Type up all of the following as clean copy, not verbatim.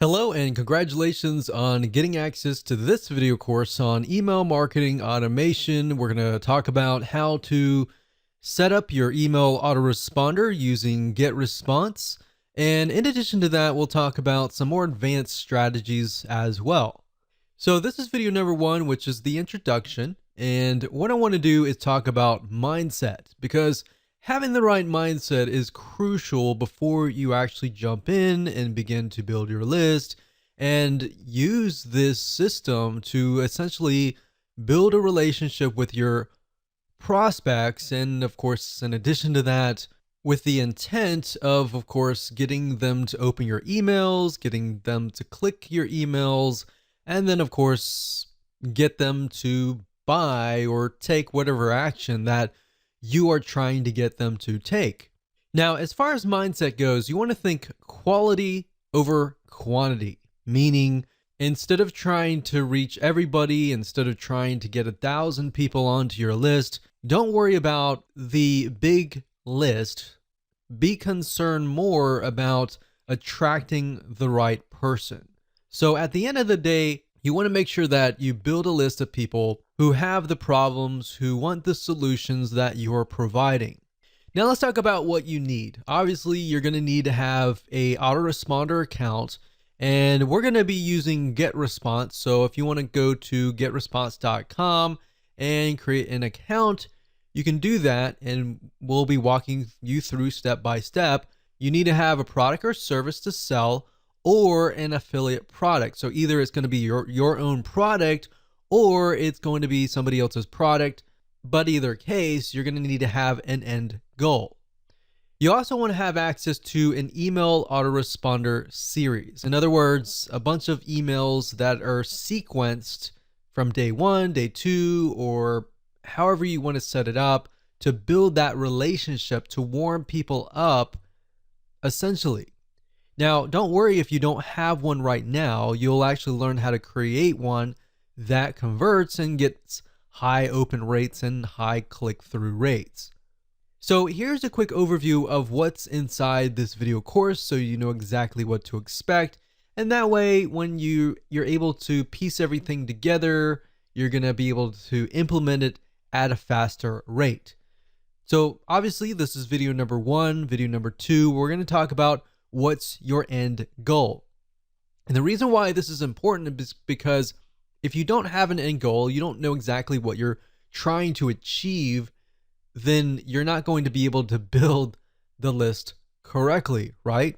Hello and congratulations on getting access to this video course on email marketing automation. We're going to talk about how to set up your email autoresponder using Getresponse. And in addition to that, we'll talk about some more advanced strategies as well. So this is video number one, which is the introduction. And what I want to do is talk about mindset, because having the right mindset is crucial before you actually jump in and begin to build your list and use this system to essentially build a relationship with your prospects. And of course, in addition to that, with the intent of course, getting them to open your emails, getting them to click your emails, and then, of course, get them to buy or take whatever action that you are trying to get them to take. Now, as far as mindset goes, you want to think quality over quantity, meaning instead of trying to reach everybody, instead of trying to get 1,000 people onto your list, don't worry about the big list. Be concerned more about attracting the right person. So at the end of the day, you want to make sure that you build a list of people who have the problems, who want the solutions that you're providing. Now let's talk about what you need. Obviously, you're going to need to have a autoresponder account, and we're going to be using Getresponse. So if you want to go to getresponse.com and create an account, you can do that, and we'll be walking you through step by step. You need to have a product or service to sell, or an affiliate product. So either it's going to be your own product, or it's going to be somebody else's product. But either case, you're going to need to have an end goal. You also want to have access to an email autoresponder series. In other words, a bunch of emails that are sequenced from day one, day two, or however you want to set it up to build that relationship, to warm people up, essentially. Now, don't worry if you don't have one right now. You'll actually learn how to create one that converts and gets high open rates and high click-through rates. So here's a quick overview of what's inside this video course so you know exactly what to expect. And that way, when you're able to piece everything together, you're going to be able to implement it at a faster rate. So obviously, this is video number one. Video number two, we're going to talk about what's your end goal. And the reason why this is important is because if you don't have an end goal, you don't know exactly what you're trying to achieve, then you're not going to be able to build the list correctly, right?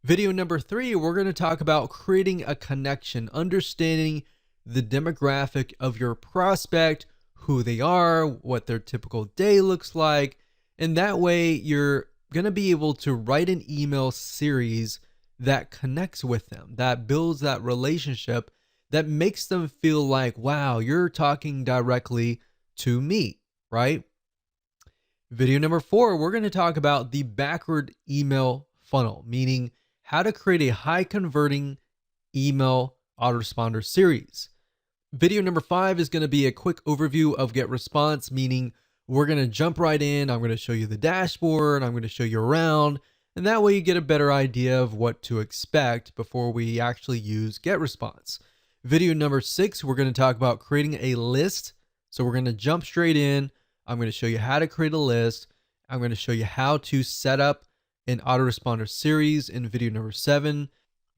Video number three, we're going to talk about creating a connection, understanding the demographic of your prospect, who they are, what their typical day looks like. And that way you're going to be able to write an email series that connects with them, that builds that relationship, that makes them feel like, wow, you're talking directly to me, right? Video number four, we're going to talk about the backward email funnel, meaning how to create a high converting email autoresponder series. Video number five is going to be a quick overview of Getresponse, meaning we're going to jump right in. I'm going to show you the dashboard. I'm going to show you around. And that way you get a better idea of what to expect before we actually use Getresponse. Video number six, we're going to talk about creating a list. So we're going to jump straight in. I'm going to show you how to create a list. I'm going to show you how to set up an autoresponder series in video number seven.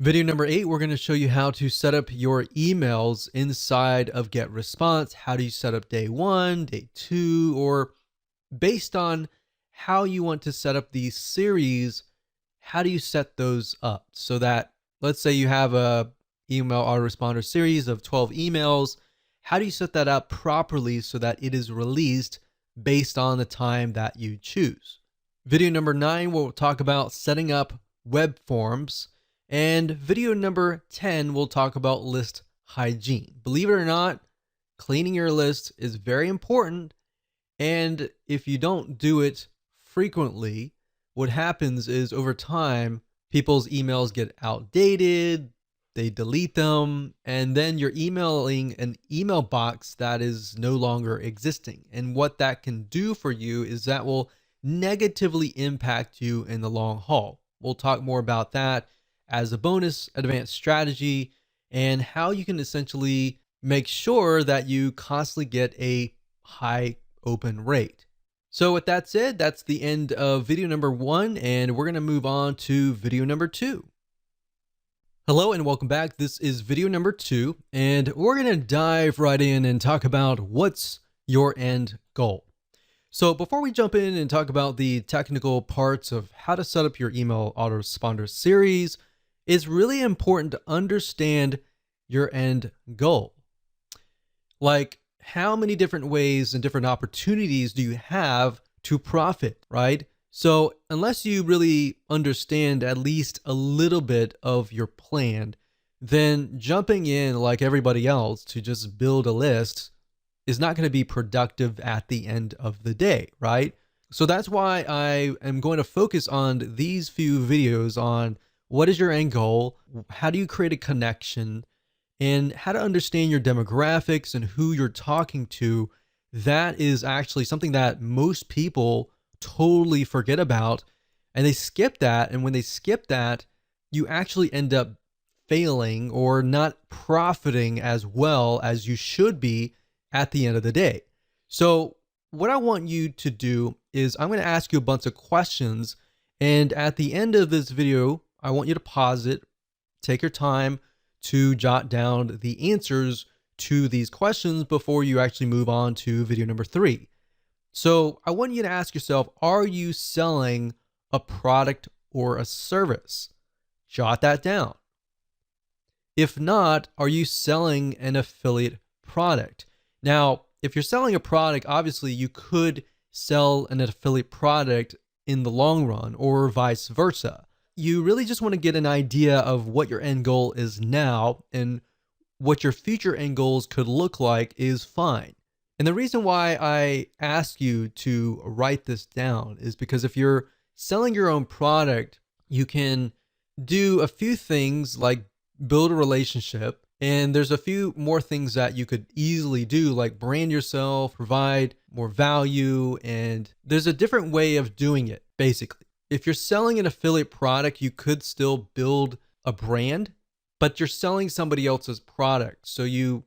Video number eight, we're going to show you how to set up your emails inside of Getresponse. How do you set up day one, day two, or based on how you want to set up these series, how do you set those up so that, let's say you have a email autoresponder series of 12 emails. How do you set that up properly so that it is released based on the time that you choose? Video number nine, we'll talk about setting up web forms. And video number 10, we'll talk about list hygiene. Believe it or not, cleaning your list is very important. And if you don't do it frequently, what happens is over time, people's emails get outdated, they delete them, and then you're emailing an email box that is no longer existing. And what that can do for you is that will negatively impact you in the long haul. We'll talk more about that as a bonus advanced strategy, and how you can essentially make sure that you constantly get a high open rate. So with that said, that's the end of video number 1, and we're going to move on to video number 2. Hello and welcome back. This is video number 2, and we're going to dive right in and talk about what's your end goal. So before we jump in and talk about the technical parts of how to set up your email autoresponder series, it's really important to understand your end goal. Like, how many different ways and different opportunities do you have to profit, right? So unless you really understand at least a little bit of your plan, then jumping in like everybody else to just build a list is not going to be productive at the end of the day, right? So that's why I am going to focus on these few videos on what is your end goal, how do you create a connection, and how to understand your demographics and who you're talking to. That is actually something that most people totally forget about, and they skip that. And when they skip that, you actually end up failing or not profiting as well as you should be at the end of the day. So what I want you to do is I'm going to ask you a bunch of questions, and at the end of this video, I want you to pause it, take your time to jot down the answers to these questions before you actually move on to video number 3. So I want you to ask yourself, are you selling a product or a service? Jot that down. If not, are you selling an affiliate product? Now, if you're selling a product, obviously you could sell an affiliate product in the long run or vice versa. You really just want to get an idea of what your end goal is now, and what your future end goals could look like is fine. And the reason why I ask you to write this down is because if you're selling your own product, you can do a few things like build a relationship. And there's a few more things that you could easily do, like brand yourself, provide more value. And there's a different way of doing it, basically. If you're selling an affiliate product, you could still build a brand, but you're selling somebody else's product. So you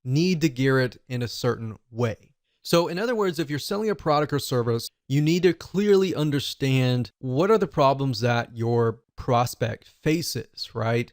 need to gear it in a certain way. So in other words, if you're selling a product or service, you need to clearly understand what are the problems that your prospect faces, right?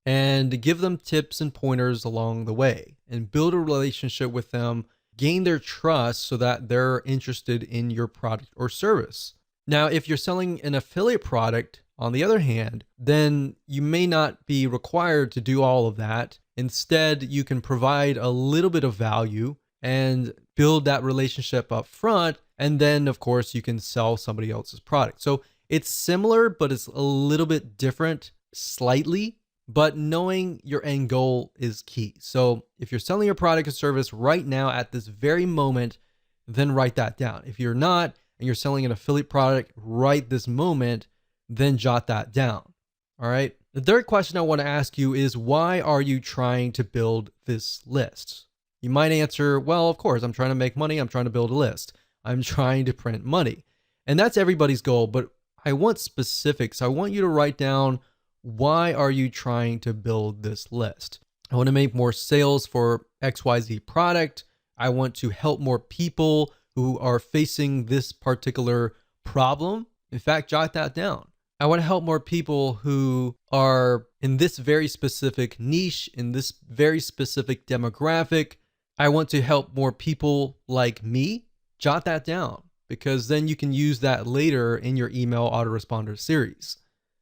And give them tips and pointers along the way, and build a relationship with them, gain their trust so that they're interested in your product or service. Now, if you're selling an affiliate product, on the other hand, then you may not be required to do all of that. Instead, you can provide a little bit of value and build that relationship up front. And then, of course, you can sell somebody else's product. So it's similar, but it's a little bit different slightly. But knowing your end goal is key. So if you're selling your product or service right now at this very moment, then write that down. If you're not, and you're selling an affiliate product right this moment, then jot that down. All right. The third question I want to ask you is, why are you trying to build this list? You might answer, well, of course, I'm trying to make money. I'm trying to build a list. I'm trying to print money. And that's everybody's goal, but I want specifics. I want you to write down, why are you trying to build this list? I want to make more sales for XYZ product. I want to help more people who are facing this particular problem. In fact, jot that down. I want to help more people who are in this very specific niche, in this very specific demographic. I want to help more people like me. Jot that down, because then you can use that later in your email autoresponder series.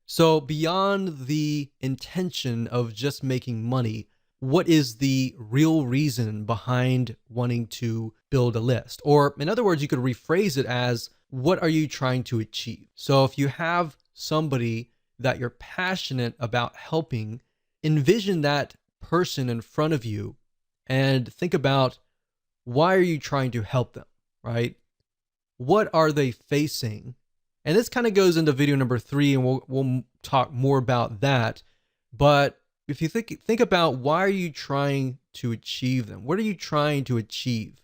So beyond the intention of just making money, what is the real reason behind wanting to build a list? Or in other words, you could rephrase it as, what are you trying to achieve? So if you have somebody that you're passionate about helping, envision that person in front of you and think about, why are you trying to help them, right? What are they facing? And this kind of goes into video number 3, and we'll talk more about that. But if you think about, why are you trying to achieve them? What are you trying to achieve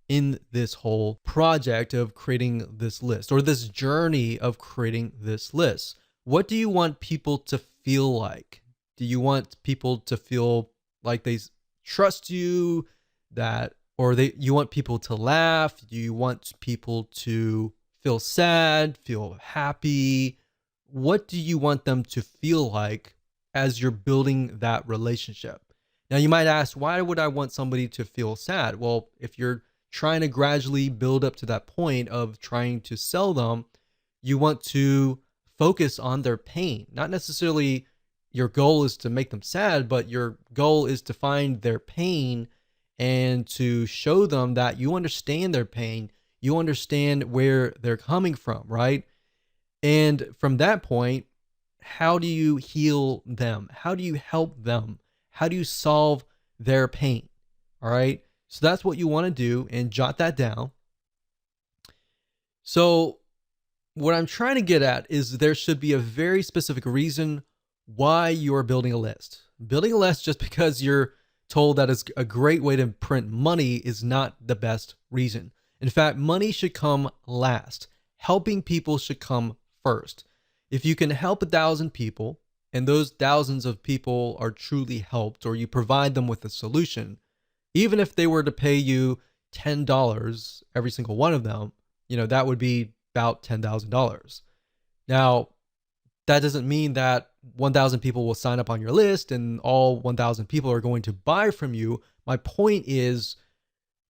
in this whole project of creating this list, or this journey of creating this list? What do you want people to feel like? Do you want people to feel like they trust you, that, or you want people to laugh? Do you want people to feel sad, feel happy? What do you want them to feel like as you're building that relationship? Now, you might ask, why would I want somebody to feel sad? Well, if you're trying to gradually build up to that point of trying to sell them, you want to focus on their pain. Not necessarily your goal is to make them sad, but your goal is to find their pain and to show them that you understand their pain. You understand where they're coming from, right? And from that point, how do you heal them? How do you help them? How do you solve their pain? All right. So that's what you want to do, and jot that down. So, what I'm trying to get at is there should be a very specific reason why you are building a list. Building a list just because you're told that it's a great way to print money is not the best reason. In fact, money should come last. Helping people should come first. If you can help 1,000 people and those thousands of people are truly helped, or you provide them with a solution, even if they were to pay you $10, every single one of them, that would be about $10,000. Now, that doesn't mean that 1,000 people will sign up on your list and all 1,000 people are going to buy from you. My point is,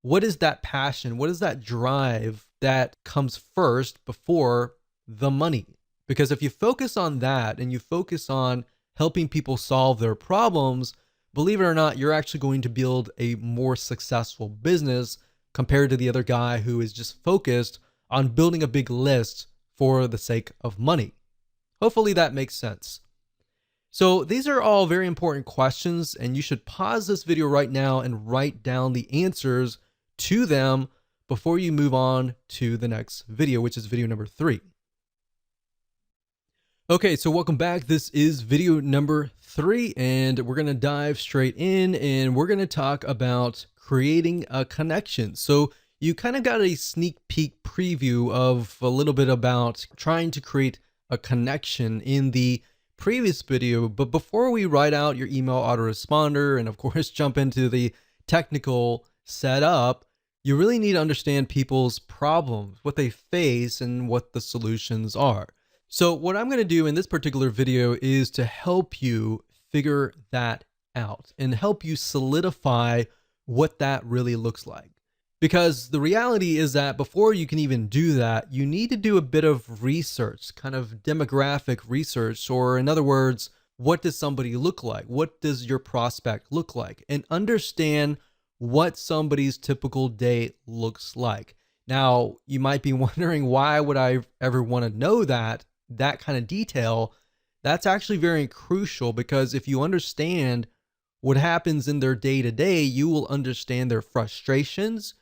what is that passion? What is that drive that comes first before the money? Because if you focus on that and you focus on helping people solve their problems, believe it or not, you're actually going to build a more successful business compared to the other guy who is just focused on building a big list for the sake of money. Hopefully that makes sense. So these are all very important questions, and you should pause this video right now and write down the answers to them before you move on to the next video, which is video number 3. Okay, so welcome back. This is video number 3, and we're going to dive straight in, and we're going to talk about creating a connection. So you kind of got a sneak peek preview of a little bit about trying to create a connection in the previous video. But before we write out your email autoresponder and of course jump into the technical setup, you really need to understand people's problems, what they face, and what the solutions are. So what I'm going to do in this particular video is to help you figure that out and help you solidify what that really looks like. Because the reality is that before you can even do that, you need to do a bit of research, kind of demographic research, or in other words, what does somebody look like? What does your prospect look like? And understand what somebody's typical day looks like. Now, you might be wondering, why would I ever want to know that kind of detail? That's actually very crucial, because if you understand what happens in their day to day, you will understand their frustrations.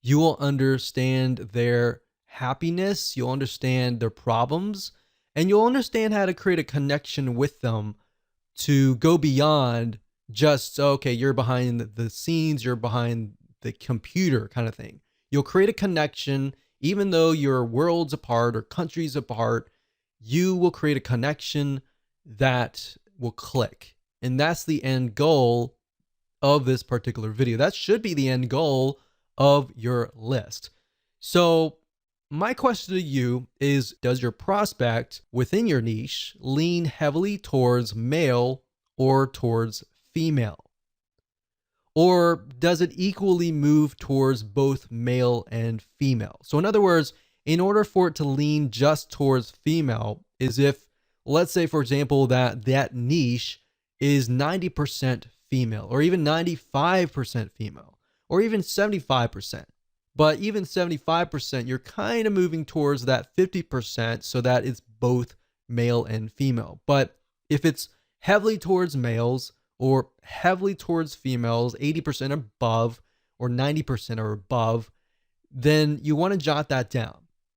You will understand their happiness. You'll understand their problems, and you'll understand how to create a connection with them to go beyond just, okay, you're behind the scenes, you're behind the computer kind of thing. You'll create a connection, even though you're worlds apart or countries apart. You will create a connection that will click. And that's the end goal of this particular video. That should be the end goal of your list. So my question to you is, does your prospect within your niche lean heavily towards male or towards female? Or does it equally move towards both male and female? So in other words, in order for it to lean just towards female, is if, let's say, for example, that niche is 90% female, or even 95% female, or even 75%. But even 75%, you're kind of moving towards that 50% so that it's both male and female. But if it's heavily towards males or heavily towards females, 80% above or 90% or above, then you want to jot that down.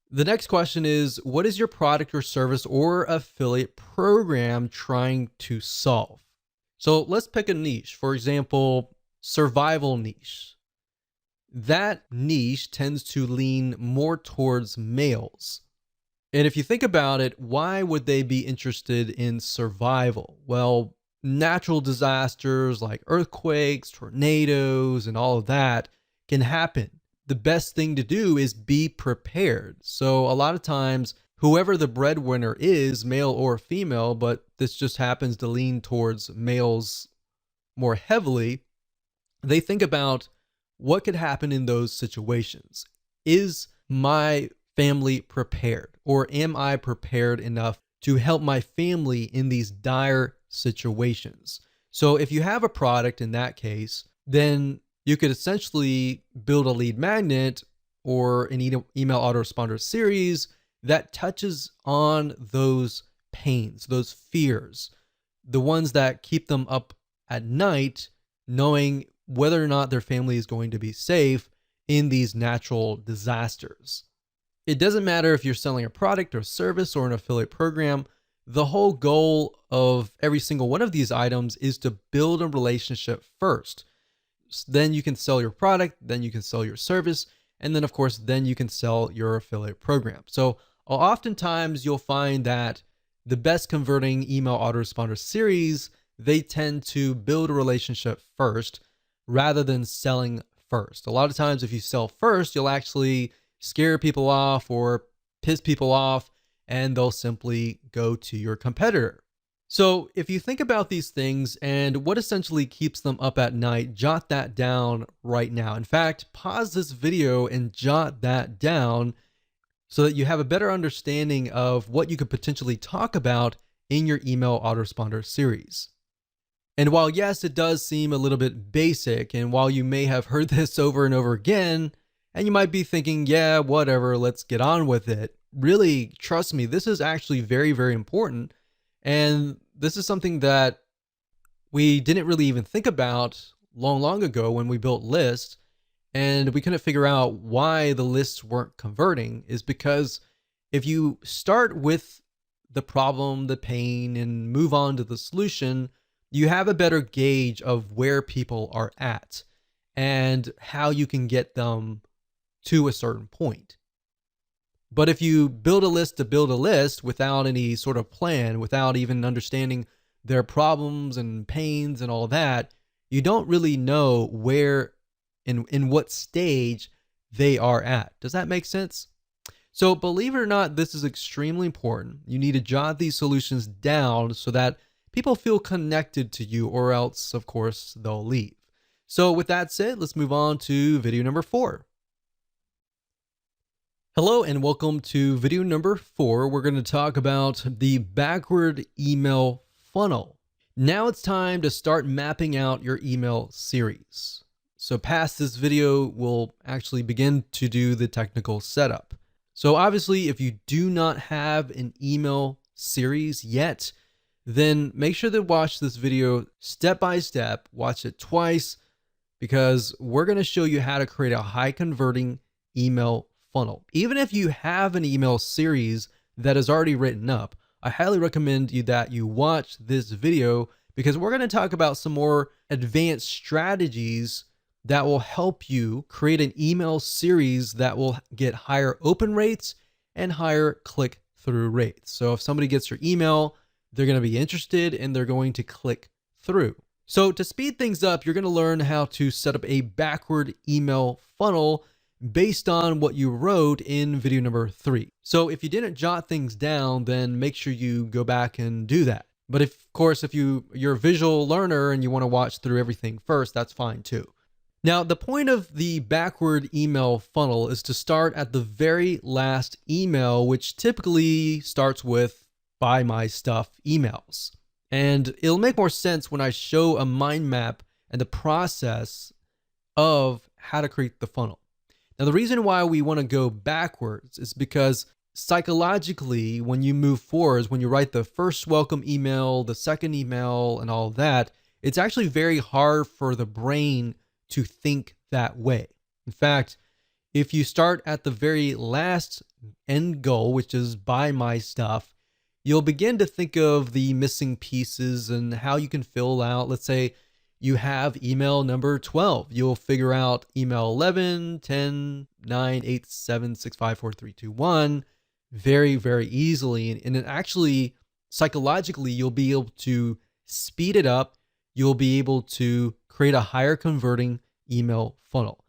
The next question is, what is your product or service or affiliate program trying to solve? So let's pick a niche. For example, survival niche. That niche tends to lean more towards males. And if you think about it, why would they be interested in survival? Well, natural disasters like earthquakes, tornadoes, and all of that can happen. The best thing to do is be prepared. So, a lot of times, whoever the breadwinner is, male or female, but this just happens to lean towards males more heavily, they think about what could happen in those situations. Is my family prepared? Or am I prepared enough to help my family in these dire situations? So if you have a product in that case, then you could essentially build a lead magnet or an email autoresponder series that touches on those pains, those fears, the ones that keep them up at night, knowing whether or not their family is going to be safe in these natural disasters. It doesn't matter if you're selling a product or service or an affiliate program. The whole goal of every single one of these items is to build a relationship first. Then you can sell your product, then you can sell your service, and then of course, then you can sell your affiliate program. So oftentimes you'll find that the best converting email autoresponder series, they tend to build a relationship first rather than selling first. A lot of times if you sell first, you'll actually scare people off or piss people off, and they'll simply go to your competitor. So if you think about these things and what essentially keeps them up at night, jot that down right now. In fact, pause this video and jot that down so that you have a better understanding of what you could potentially talk about in your email autoresponder series. And while yes, it does seem a little bit basic, and while you may have heard this over and over again, and you might be thinking, yeah, whatever, let's get on with it. Really, trust me, this is actually very, very important. And this is something that we didn't really even think about long ago when we built lists, and we couldn't figure out why the lists weren't converting, is because if you start with the problem, the pain, and move on to the solution, you have a better gauge of where people are at and how you can get them to a certain point. But if you build a list to build a list without any sort of plan, without even understanding their problems and pains and all that, you don't really know where in what stage they are at. Does that make sense? So believe it or not, this is extremely important. You need to jot these solutions down so that people feel connected to you, or else, of course, they'll leave. So with that said, let's move on to video number 4. Hello and welcome to video number 4. We're going to talk about the backward email funnel. Now it's time to start mapping out your email series. So past this video, we'll actually begin to do the technical setup. So obviously, if you do not have an email series yet, then make sure to watch this video step by step, watch it twice, because we're going to show you how to create a high converting email funnel. Even if you have an email series that is already written up, I highly recommend that you watch this video, because we're going to talk about some more advanced strategies that will help you create an email series that will get higher open rates and higher click-through rates. So if somebody gets your email, they're going to be interested and they're going to click through. So to speed things up, you're going to learn how to set up a backward email funnel based on what you wrote in video number 3. So if you didn't jot things down, then make sure you go back and do that. But of course, if you're a visual learner and you want to watch through everything first, that's fine too. Now, the point of the backward email funnel is to start at the very last email, which typically starts with "buy my stuff" emails. And it'll make more sense when I show a mind map and the process of how to create the funnel. Now, the reason why we want to go backwards is because psychologically, when you move forwards, when you write the first welcome email, the second email, and all that, it's actually very hard for the brain to think that way. In fact, if you start at the very last end goal, which is "buy my stuff," you'll begin to think of the missing pieces and how you can fill out. Let's say you have email number 12. You'll figure out email 11, 10, 9, 8, 7, 6, 5, 4, 3, 2, 1. very, very easily. And it actually, psychologically, you'll be able to speed it up. You'll be able to create a higher converting email funnel.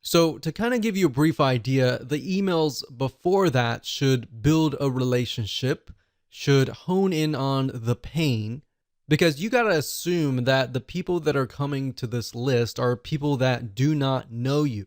So, to kind of give you a brief idea, the emails before that should build a relationship, should hone in on the pain, because you got to assume that the people that are coming to this list are people that do not know you.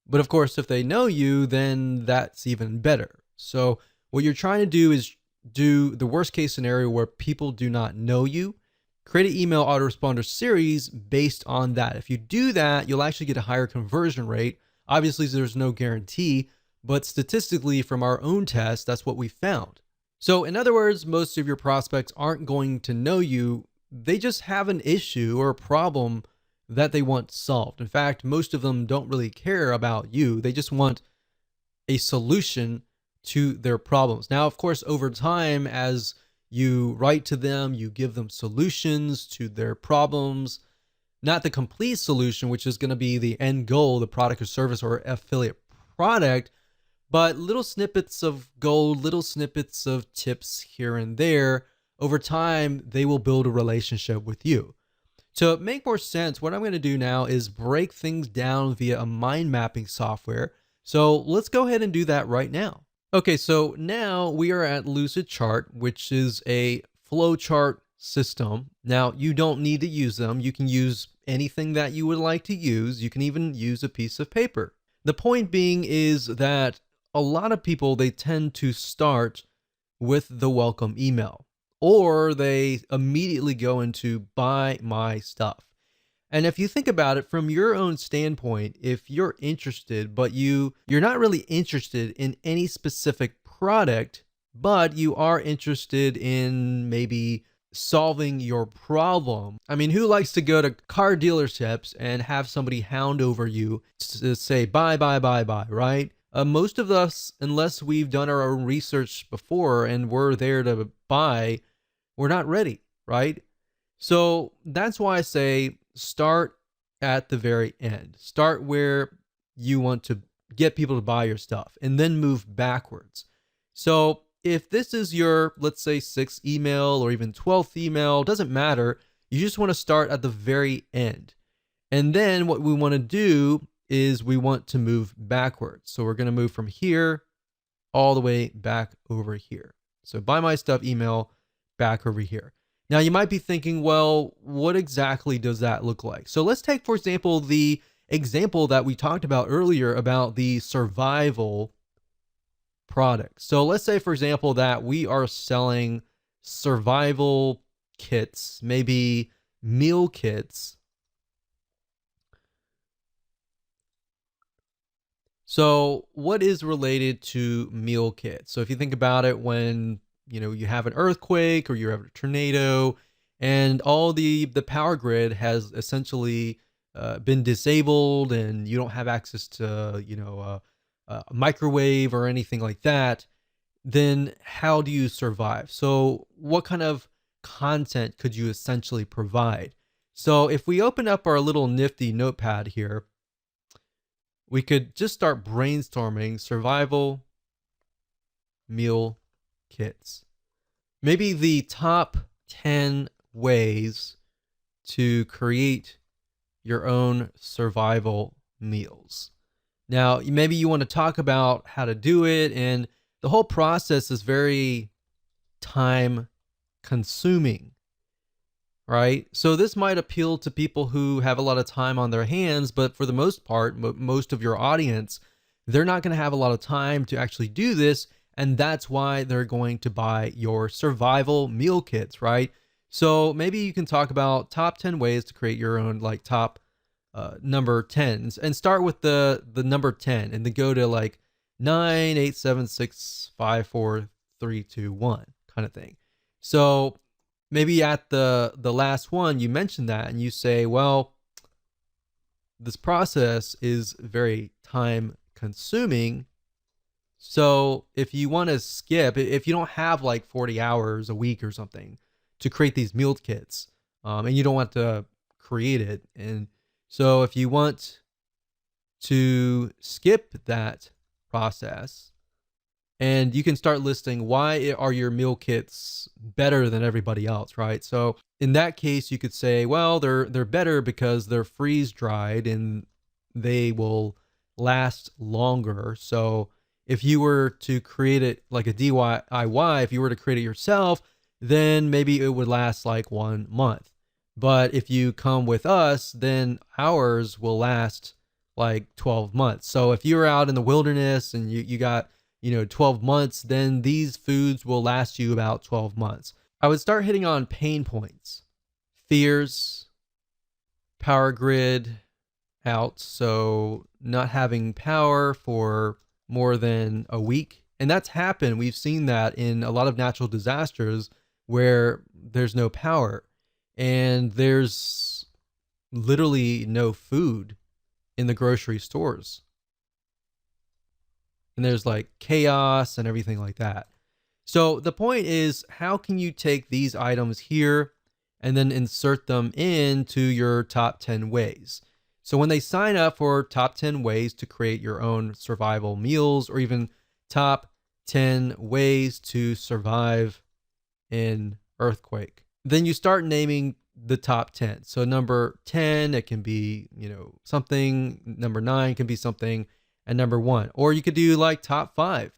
But of course, if they know you, then that's even better. So, what you're trying to do is do the worst case scenario where people do not know you. Create an email autoresponder series based on that. If you do that, you'll actually get a higher conversion rate. Obviously, there's no guarantee, but statistically, from our own test, that's what we found. So, in other words, most of your prospects aren't going to know you. They just have an issue or a problem that they want solved. In fact, most of them don't really care about you. They just want a solution to their problems. Now, of course, over time, as you write to them, you give them solutions to their problems, not the complete solution, which is going to be the end goal, the product or service or affiliate product, but little snippets of gold, little snippets of tips here and there. Over time, they will build a relationship with you. To make more sense, what I'm going to do now is break things down via a mind mapping software. So let's go ahead and do that right now. Okay, so now we are at Lucidchart, which is a flowchart system. Now, you don't need to use them. You can use anything that you would like to use. You can even use a piece of paper. The point being is that a lot of people, they tend to start with the welcome email, or they immediately go into buy my stuff. And if you think about it from your own standpoint, if you're interested, but you're not really interested in any specific product, but you are interested in maybe solving your problem. I mean, who likes to go to car dealerships and have somebody hound over you to say buy, buy, buy, buy, right? Most of us, unless we've done our own research before and we're there to buy, we're not ready, right? So that's why I say start at the very end. Start where you want to get people to buy your stuff and then move backwards. So if this is your, let's say, 6th email or even 12th email, doesn't matter. You just want to start at the very end. And then what we want to do is we want to move backwards. So we're going to move from here all the way back over here. So buy my stuff email back over here. Now you might be thinking, well, what exactly does that look like? So let's take, for example, the example that we talked about earlier about the survival product. So let's say, for example, that we are selling survival kits, maybe meal kits. So what is related to meal kits? So if you think about it, when you have an earthquake or you have a tornado and all the power grid has essentially been disabled and you don't have access to a microwave or anything like that, then how do you survive? So what kind of content could you essentially provide? So if we open up our little nifty notepad here, we could just start brainstorming survival meal kits. Maybe the top 10 ways to create your own survival meals. Now, maybe you want to talk about how to do it, and the whole process is very time consuming, right? So this might appeal to people who have a lot of time on their hands, but for the most part, most of your audience, they're not going to have a lot of time to actually do this. And that's why they're going to buy your survival meal kits, right? So maybe you can talk about top 10 ways to create your own like top number 10s and start with the number 10 and then go to like 9, 8, 7, 6, 5, 4, 3, 2, 1 kind of thing. So maybe at the last one, you mention that and you say, well, this process is very time consuming. So if you want to skip, if you don't have like 40 hours a week or something to create these meal kits, and you don't want to create it, and so if you want to skip that process And you can start listing why are your meal kits better than everybody else, right? So in that case, you could say, well, they're better because they're freeze dried and they will last longer. So if you were to create it like a DIY, if you were to create it yourself, then maybe it would last like 1 month. But if you come with us, then ours will last like 12 months. So if you're out in the wilderness and you got 12 months, then these foods will last you about 12 months. I would start hitting on pain points, fears, power grid out. So not having power for more than a week. And that's happened. We've seen that in a lot of natural disasters where there's no power and there's literally no food in the grocery stores. And there's like chaos and everything like that. So the point is, how can you take these items here and then insert them into your top 10 ways? So when they sign up for top 10 ways to create your own survival meals, or even top 10 ways to survive in earthquake, then you start naming the top 10. So number 10, it can be, something. Number 9 can be something. And number 1, or you could do like top 5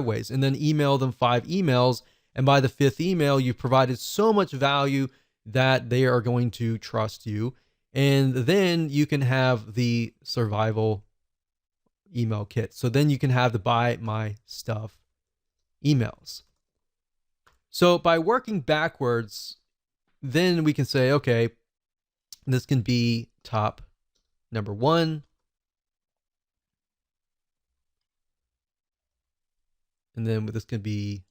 ways, and then email them 5 emails. And by the 5th email, you've provided so much value that they are going to trust you. And then you can have the survival email kit. So then you can have the buy my stuff emails. So by working backwards, then we can say, okay, this can be top number 1. And then this can be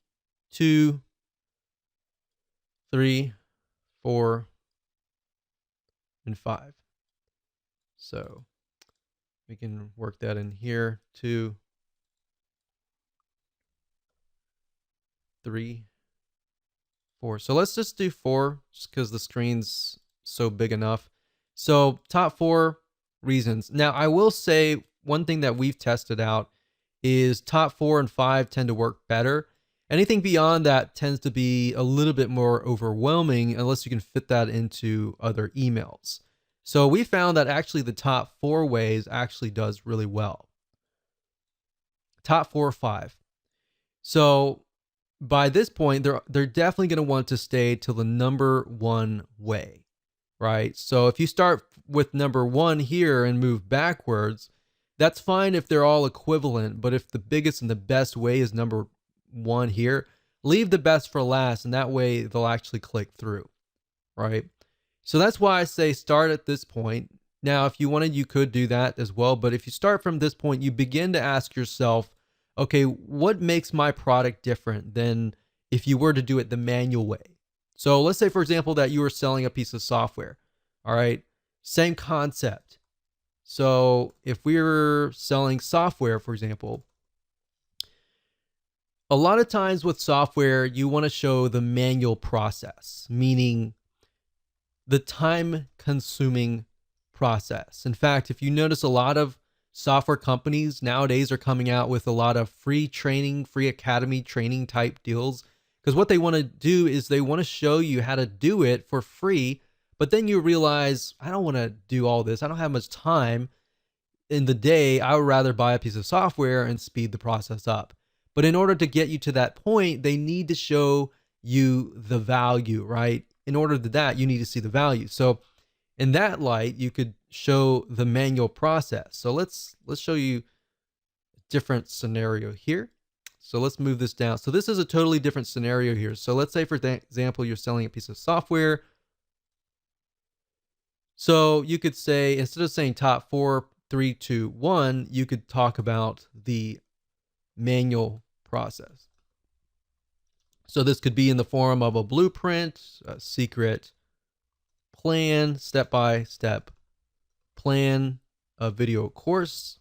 2, 3, 4, and 5. So we can work that in here. 2, 3, 4. So let's just do 4 just because the screen's so big enough. So top 4 reasons. Now I will say one thing that we've tested out is top 4 and 5 tend to work better. Anything beyond that tends to be a little bit more overwhelming unless you can fit that into other emails. So we found that actually the top 4 ways actually does really well. Top 4 or 5. So by this point, they're definitely going to want to stay to the number 1 way, right? So if you start with number 1 here and move backwards, that's fine if they're all equivalent, but if the biggest and the best way is number 1 here, leave the best for last, and that way they'll actually click through, right? So that's why I say start at this point. Now, if you wanted, you could do that as well, but if you start from this point, you begin to ask yourself, okay, what makes my product different than if you were to do it the manual way? So let's say, for example, that you were selling a piece of software, all right? Same concept. So if we were selling software, for example, a lot of times with software, you want to show the manual process, meaning the time-consuming process. In fact, if you notice, a lot of software companies nowadays are coming out with a lot of free training, free academy training type deals, because what they want to do is they want to show you how to do it for free. But then you realize, I don't want to do all this. I don't have much time in the day. I would rather buy a piece of software and speed the process up. But in order to get you to that point, they need to show you the value, right? In order to that, you need to see the value. So in that light, you could show the manual process. So let's show you a different scenario here. So let's move this down. So this is a totally different scenario here. So let's say, for example, you're selling a piece of software. So you could say, instead of saying top 4, 3, 2, 1, you could talk about the manual process. So this could be in the form of a blueprint, a secret plan, step-by-step plan, a video course.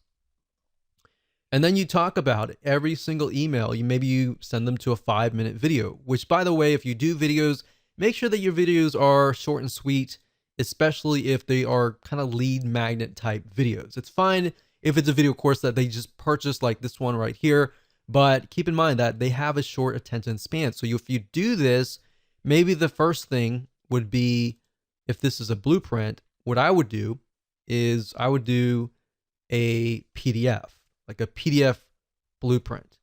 And then you talk about it. Every single email, maybe you send them to a 5-minute video, which, by the way, if you do videos, make sure that your videos are short and sweet, especially if they are kind of lead magnet type videos. It's fine if it's a video course that they just purchased, like this one right here, But keep in mind that they have a short attention span. So if you do this, maybe the first thing would be, if this is a blueprint, what I would do is I would do a PDF, like a PDF blueprint.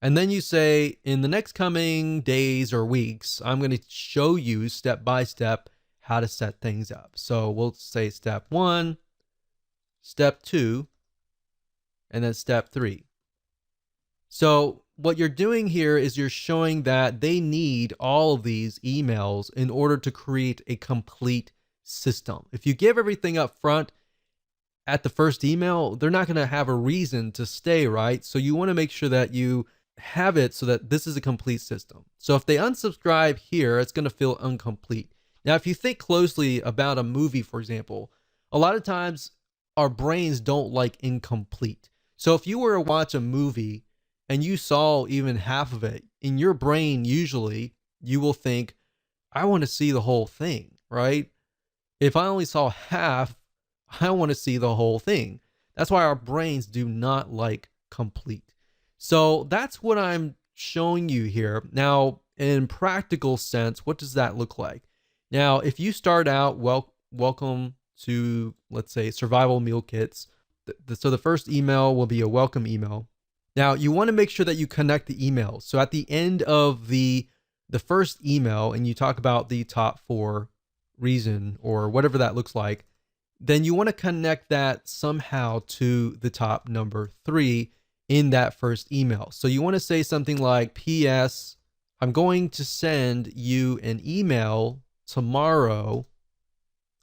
And then you say, in the next coming days or weeks, I'm going to show you step by step how to set things up. So we'll say step 1, step 2, and then step 3. So what you're doing here is you're showing that they need all of these emails in order to create a complete system. If you give everything up front at the first email, they're not going to have a reason to stay, right? So you want to make sure that you have it so that this is a complete system. So if they unsubscribe here, it's going to feel incomplete. Now, if you think closely about a movie, for example, a lot of times our brains don't like incomplete. So if you were to watch a movie and you saw even half of it, in your brain, usually you will think, I want to see the whole thing, right? If I only saw half, I want to see the whole thing. That's why our brains do not like complete. So that's what I'm showing you here. Now, in practical sense, what does that look like? Now, if you start out, welcome to, let's say, survival meal kits. So the first email will be a welcome email. Now, you want to make sure that you connect the emails. So at the end of the first email, and you talk about the top 4 reason or whatever that looks like, then you want to connect that somehow to the top number 3 in that first email. So you want to say something like, P.S. I'm going to send you an email tomorrow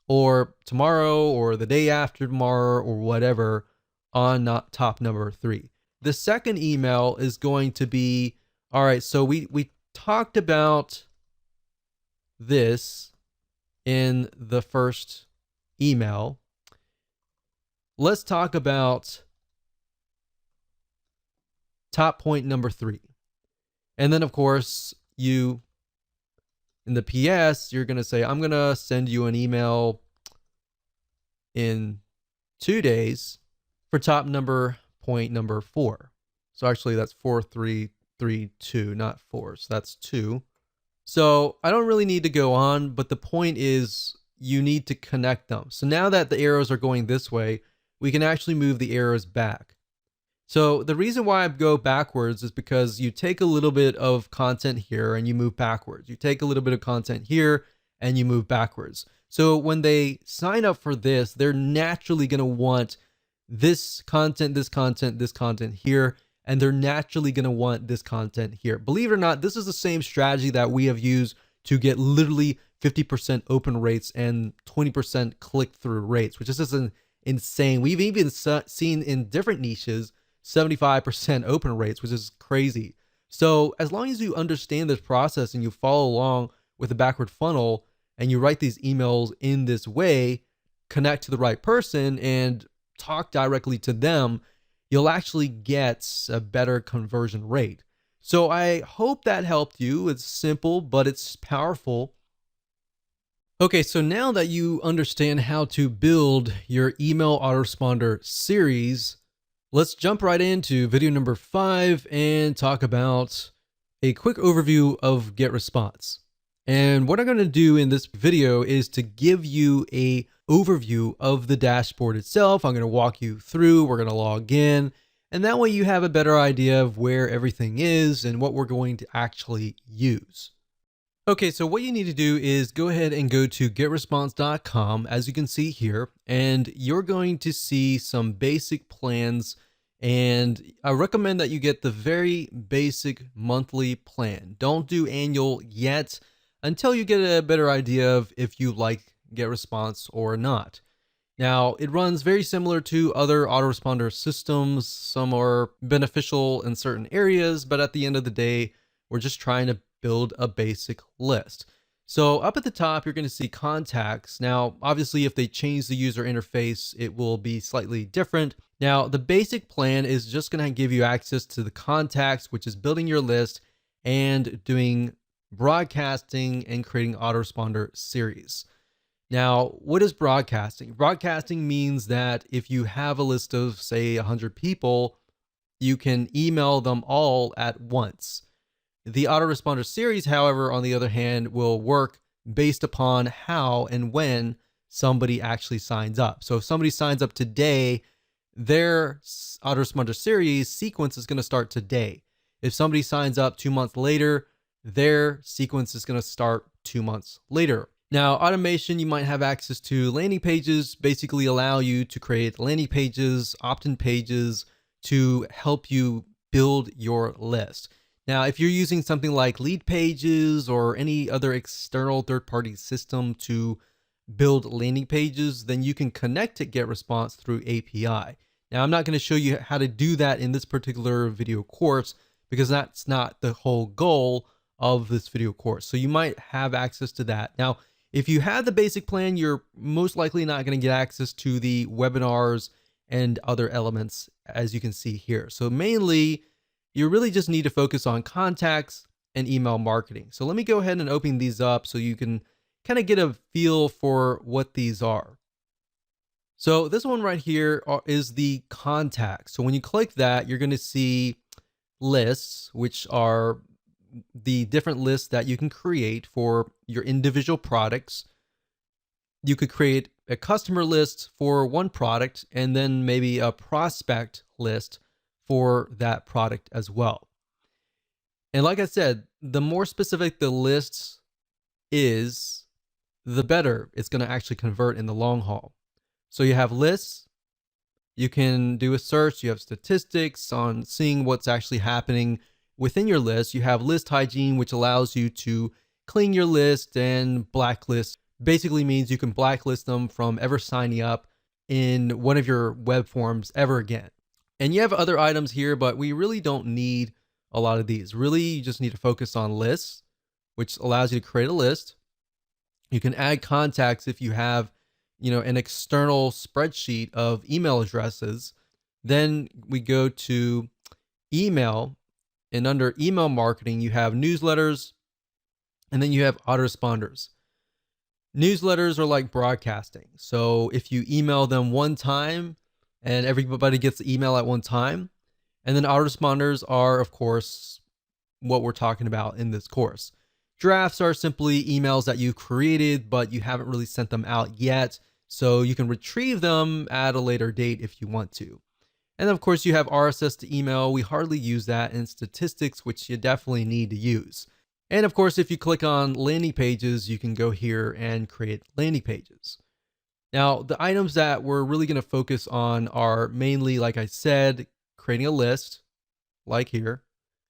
or the day after tomorrow or whatever on not top number 3. The second email is going to be, all right, so we talked about this in the first email. Let's talk about top point number 3. And then, of course, in the PS, you're going to say, I'm going to send you an email in 2 days for top point number 4. So actually that's 4, 3, 3, 2, not 4. So that's 2. So I don't really need to go on, but the point is you need to connect them. So now that the arrows are going this way, we can actually move the arrows back. So the reason why I go backwards is because you take a little bit of content here and you move backwards. You take a little bit of content here and you move backwards. So when they sign up for this, they're naturally going to want this content, this content, this content here, and they're naturally going to want this content here. Believe it or not, this is the same strategy that we have used to get literally 50% open rates and 20% click-through rates, which is just insane. We've even seen in different niches 75% open rates, which is crazy. So as long as you understand this process and you follow along with the backward funnel and you write these emails in this way, connect to the right person and talk directly to them, you'll actually get a better conversion rate. So I hope that helped you. It's simple, but it's powerful. Okay, so now that you understand how to build your email autoresponder series, let's jump right into video number 5 and talk about a quick overview of Getresponse. And what I'm going to do in this video is to give you a overview of the dashboard itself. I'm going to walk you through, we're going to log in, and that way you have a better idea of where everything is and what we're going to actually use. Okay, so what you need to do is go ahead and go to getresponse.com, as you can see here, and you're going to see some basic plans, and I recommend that you get the very basic monthly plan. Don't do annual yet until you get a better idea of if you like Getresponse or not. Now, it runs very similar to other autoresponder systems. Some are beneficial in certain areas, but at the end of the day, we're just trying to build a basic list. So up at the top, you're going to see contacts. Now, obviously, if they change the user interface, it will be slightly different. Now, the basic plan is just going to give you access to the contacts, which is building your list and doing broadcasting and creating autoresponder series. Now, what is broadcasting? Broadcasting means that if you have a list of, say, 100 people, you can email them all at once. The autoresponder series, however, on the other hand, will work based upon how and when somebody actually signs up. So if somebody signs up today, their autoresponder series sequence is going to start today. If somebody signs up 2 months later, their sequence is going to start 2 months later. Now, automation, you might have access to landing pages, basically allow you to create landing pages, opt-in pages to help you build your list. Now, if you're using something like Lead Pages or any other external third-party system to build landing pages, then you can connect to Getresponse through API. Now, I'm not going to show you how to do that in this particular video course because that's not the whole goal of this video course. So you might have access to that. Now, if you have the basic plan, you're most likely not going to get access to the webinars and other elements, as you can see here. So mainly, you really just need to focus on contacts and email marketing. So let me go ahead and open these up so you can kind of get a feel for what these are. So this one right here is the contacts. So when you click that, you're going to see lists, which are the different lists that you can create for your individual products. You could create a customer list for one product and then maybe a prospect list for that product as well. And like I said, the more specific the list is, the better it's going to actually convert in the long haul. So you have lists, you can do a search, you have statistics on seeing what's actually happening within your list. You have list hygiene, which allows you to clean your list, and blacklist basically means you can blacklist them from ever signing up in one of your web forms ever again. And you have other items here, but we really don't need a lot of these. Really, you just need to focus on lists, which allows you to create a list. You can add contacts if you have, an external spreadsheet of email addresses. Then we go to email, and under email marketing, you have newsletters, and then you have autoresponders. Newsletters are like broadcasting. So if you email them one time and everybody gets the email at one time, and then autoresponders are, of course, what we're talking about in this course. Drafts are simply emails that you've created, but you haven't really sent them out yet. So you can retrieve them at a later date if you want to. And of course, you have RSS to email. We hardly use that, in statistics, which you definitely need to use. And of course, if you click on landing pages, you can go here and create landing pages. Now, the items that we're really going to focus on are mainly, like I said, creating a list, like here,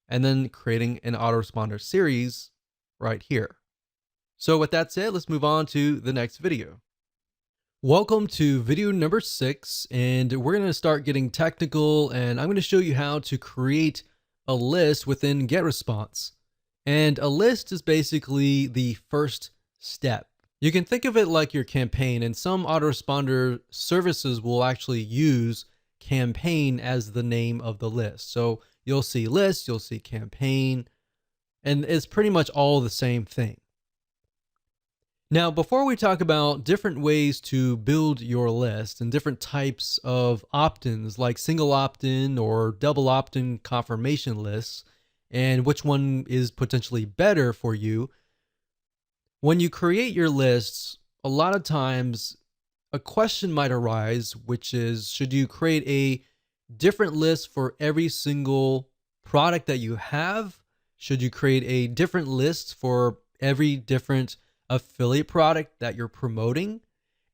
and then creating an autoresponder series right here. So with that said, let's move on to the next video. Welcome to video number 6, and we're going to start getting technical, and I'm going to show you how to create a list within Getresponse. And a list is basically the first step. You can think of it like your campaign, and some autoresponder services will actually use campaign as the name of the list. So you'll see list, you'll see campaign, and it's pretty much all the same thing. Now, before we talk about different ways to build your list and different types of opt-ins like single opt-in or double opt-in confirmation lists, and which one is potentially better for you, when you create your lists, a lot of times a question might arise, which is, should you create a different list for every single product that you have? Should you create a different list for every different affiliate product that you're promoting?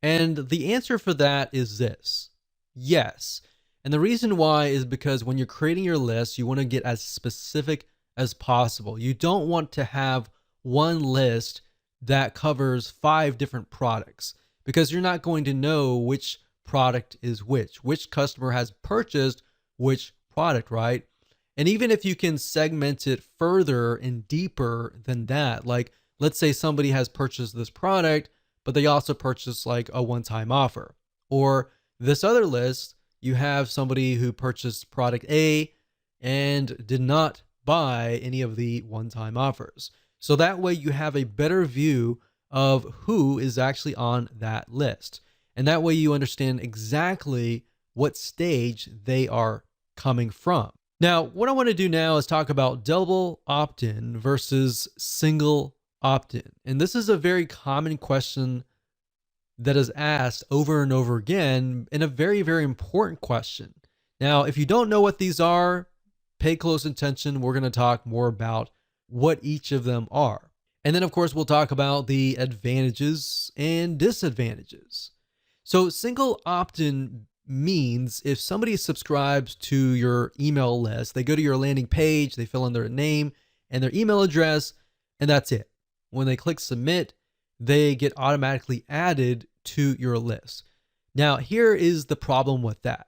And the answer for that is this: yes. And the reason why is because when you're creating your list, you want to get as specific as possible. You don't want to have one list that covers 5 different products, because you're not going to know which product is which customer has purchased which product, right? And even if you can segment it further and deeper than that, like let's say somebody has purchased this product, but they also purchased like a one-time offer. Or this other list, you have somebody who purchased product A and did not buy any of the one-time offers. So that way you have a better view of who is actually on that list. And that way you understand exactly what stage they are coming from. Now, what I want to do now is talk about double opt-in versus single opt-in. And this is a very common question that is asked over and over again, and a very, very important question. Now, if you don't know what these are, pay close attention. We're going to talk more about what each of them are. And then, of course, we'll talk about the advantages and disadvantages. So, single opt-in means if somebody subscribes to your email list, they go to your landing page, they fill in their name and their email address, and that's it. When they click submit, they get automatically added to your list. Now, here is the problem with that.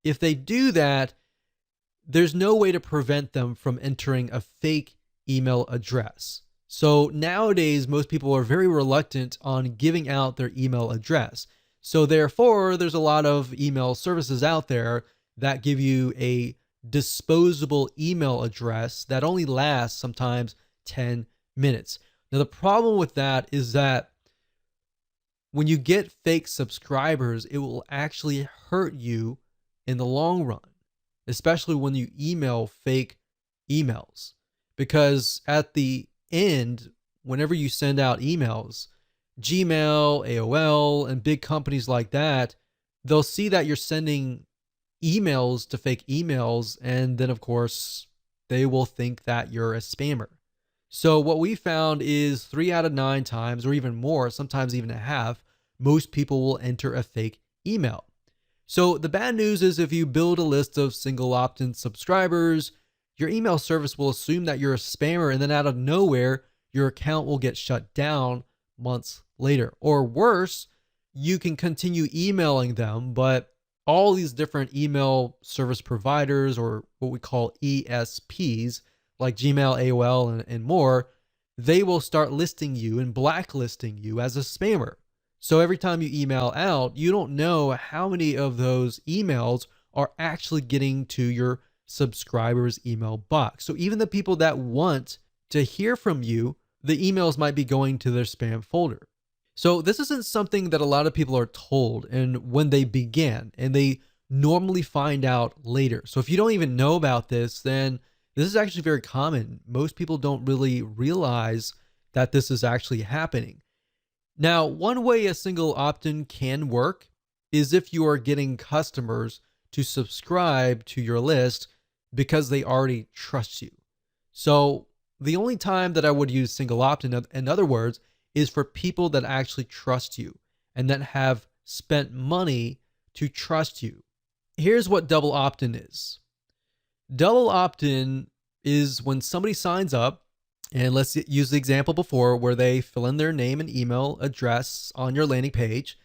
If they do that, there's no way to prevent them from entering a fake email address. So nowadays, most people are very reluctant on giving out their email address. So therefore, there's a lot of email services out there that give you a disposable email address that only lasts sometimes 10 minutes. Now, the problem with that is that when you get fake subscribers, it will actually hurt you in the long run, especially when you email fake emails. Because at the end, whenever you send out emails, Gmail, AOL, and big companies like that, they'll see that you're sending emails to fake emails, and then, of course, they will think that you're a spammer. So what we found is 3 out of 9 times, or even more, sometimes even a half, most people will enter a fake email. So the bad news is if you build a list of single opt-in subscribers, your email service will assume that you're a spammer, and then out of nowhere, your account will get shut down months later. Or worse, you can continue emailing them, but all these different email service providers, or what we call ESPs, like Gmail, AOL, and more, they will start listing you and blacklisting you as a spammer. So every time you email out, you don't know how many of those emails are actually getting to your subscribers' email box. So even the people that want to hear from you, the emails might be going to their spam folder. So this isn't something that a lot of people are told and when they begin, and they normally find out later. So if you don't even know about this, then this is actually very common. Most people don't really realize that this is actually happening. Now, one way a single opt-in can work is if you are getting customers to subscribe to your list because they already trust you. So the only time that I would use single opt-in, in other words, is for people that actually trust you and that have spent money to trust you. Here's what double opt-in is. Double opt-in is when somebody signs up, and let's use the example before where they fill in their name and email address on your landing page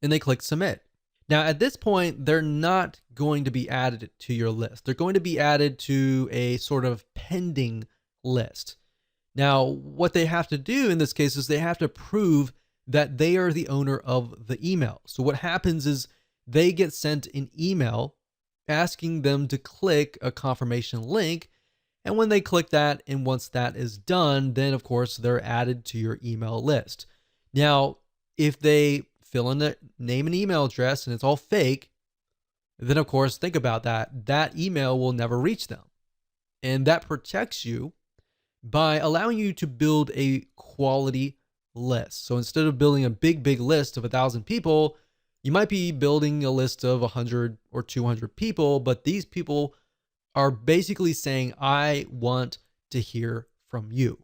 and they click submit. Now, at this point, they're not going to be added to your list. They're going to be added to a sort of pending list. Now, what they have to do in this case is they have to prove that they are the owner of the email. So what happens is they get sent an email asking them to click a confirmation link. And when they click that, and once that is done, then of course they're added to your email list. Now, if they fill in the name and email address and it's all fake, then of course think about that. That email will never reach them. And that protects you by allowing you to build a quality list. So instead of building a big list of 1,000 people, you might be building a list of 100 or 200 people, but these people are basically saying, I want to hear from you.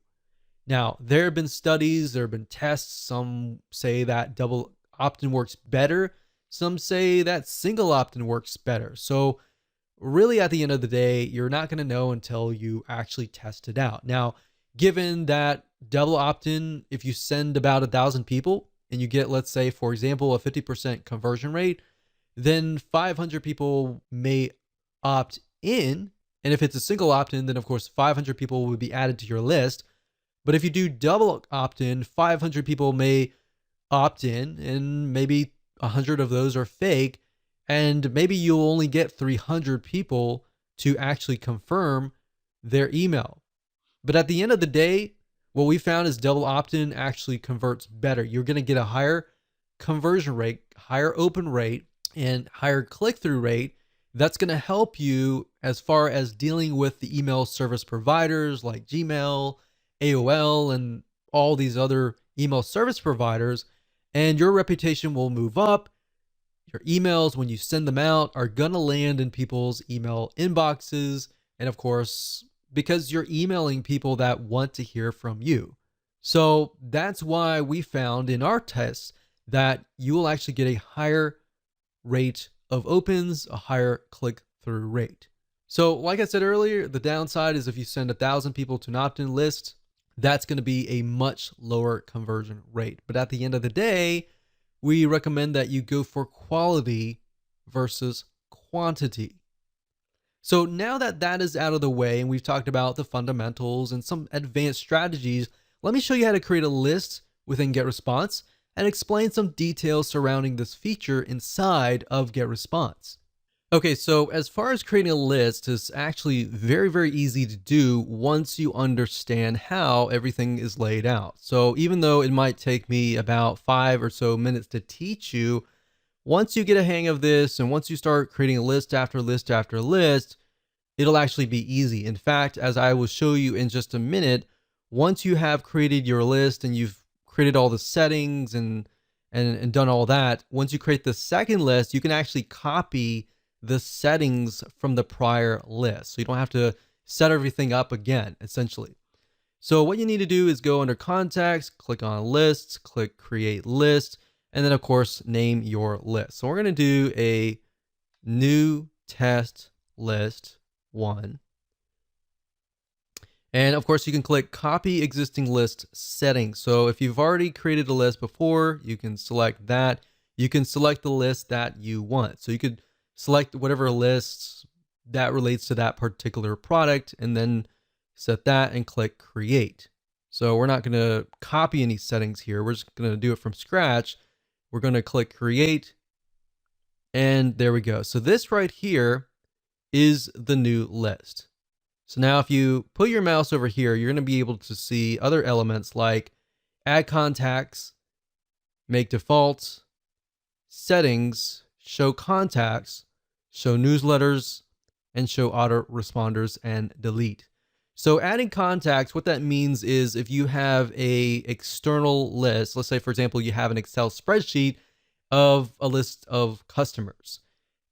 Now, there have been studies, there have been tests. Some say that double opt-in works better. Some say that single opt-in works better. So really, at the end of the day, you're not going to know until you actually test it out. Now, given that double opt-in, if you send about 1,000 people and you get, let's say, for example, a 50% conversion rate, then 500 people may opt in. And if it's a single opt-in, then of course 500 people will be added to your list. But if you do double opt-in, 500 people may opt in, and maybe 100 of those are fake, and maybe you'll only get 300 people to actually confirm their email. But at the end of the day, what we found is double opt-in actually converts better. You're going to get a higher conversion rate, higher open rate, and higher click-through rate That's going to help you as far as dealing with the email service providers like Gmail, AOL, and all these other email service providers. And your reputation will move up. Your emails, when you send them out, are going to land in people's email inboxes. And of course, because you're emailing people that want to hear from you. So that's why we found in our tests that you will actually get a higher rate of opens, a higher click-through rate. So like I said earlier, the downside is if you send 1,000 people to an opt-in list, that's going to be a much lower conversion rate. But at the end of the day, we recommend that you go for quality versus quantity. So now that that is out of the way and we've talked about the fundamentals and some advanced strategies, let me show you how to create a list within Getresponse and explain some details surrounding this feature inside of Getresponse. Okay, so as far as creating a list, it's actually very, very easy to do once you understand how everything is laid out. So even though it might take me about 5 or so minutes to teach you, once you get a hang of this and once you start creating a list after list after list, it'll actually be easy. In fact, as I will show you in just a minute, once you have created your list and you've created all the settings and done all that, once you create the second list, you can actually copy the settings from the prior list. So you don't have to set everything up again, essentially. So what you need to do is go under context, click on lists, click create list, and then of course, name your list. So we're going to do a new test list 1. And of course, you can click copy existing list settings. So if you've already created a list before, you can select that. You can select the list that you want. So you could select whatever list that relates to that particular product and then set that and click create. So we're not going to copy any settings here. We're just going to do it from scratch. We're going to click create and there we go. So this right here is the new list. So now if you put your mouse over here, you're going to be able to see other elements like add contacts, make defaults, settings, show contacts, show newsletters, and show autoresponders and delete. So adding contacts, what that means is if you have a external list, let's say for example, you have an Excel spreadsheet of a list of customers,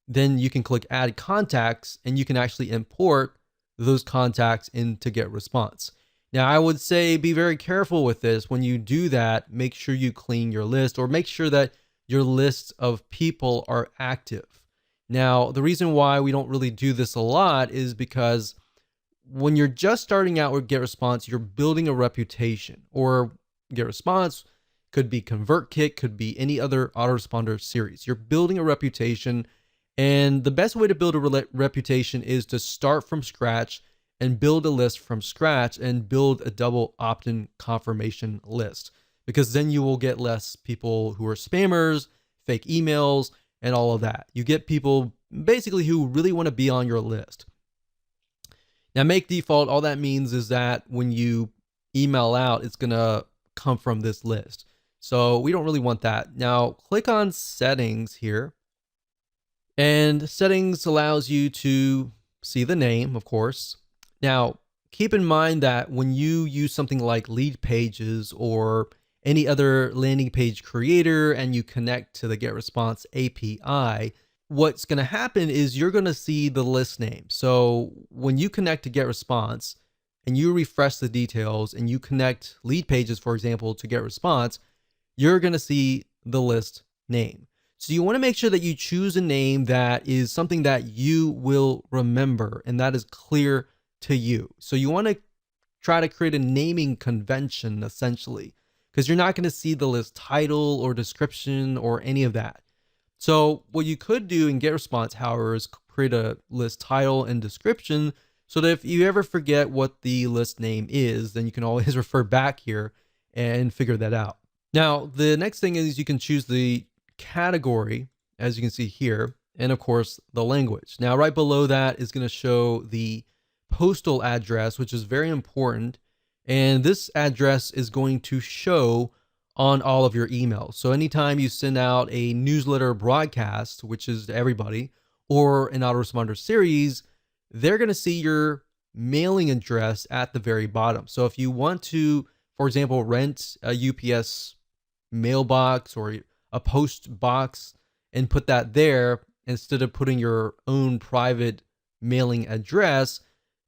then you can click add contacts and you can actually import those contacts into Getresponse. Now, I would say be very careful with this. When you do that, make sure you clean your list or make sure that your list of people are active. Now, the reason why we don't really do this a lot is because when you're just starting out with Getresponse, you're building a reputation, or Getresponse could be ConvertKit, could be any other autoresponder series. You're building a reputation. And the best way to build a reputation is to start from scratch and build a list from scratch and build a double opt-in confirmation list, because then you will get less people who are spammers, fake emails, and all of that. You get people basically who really want to be on your list. Now, make default, all that means is that when you email out, it's going to come from this list. So we don't really want that. Now, click on settings here. And settings allows you to see the name, of course. Now, keep in mind that when you use something like lead pages or any other landing page creator and you connect to the Getresponse API, what's going to happen is you're going to see the list name. So when you connect to Getresponse and you refresh the details and you connect lead pages, for example, to Getresponse, you're going to see the list name. So you want to make sure that you choose a name that is something that you will remember and that is clear to you. So you want to try to create a naming convention essentially, because you're not going to see the list title or description or any of that. So what you could do in Getresponse, however, is create a list title and description so that if you ever forget what the list name is, then you can always refer back here and figure that out. Now, the next thing is you can choose the category, as you can see here, and of course the language. Now, right below that is going to show the postal address, which is very important. And this address is going to show on all of your emails. So anytime you send out a newsletter broadcast, which is to everybody, or an autoresponder series, they're going to see your mailing address at the very bottom. So if you want to, for example, rent a UPS mailbox or a post box and put that there instead of putting your own private mailing address,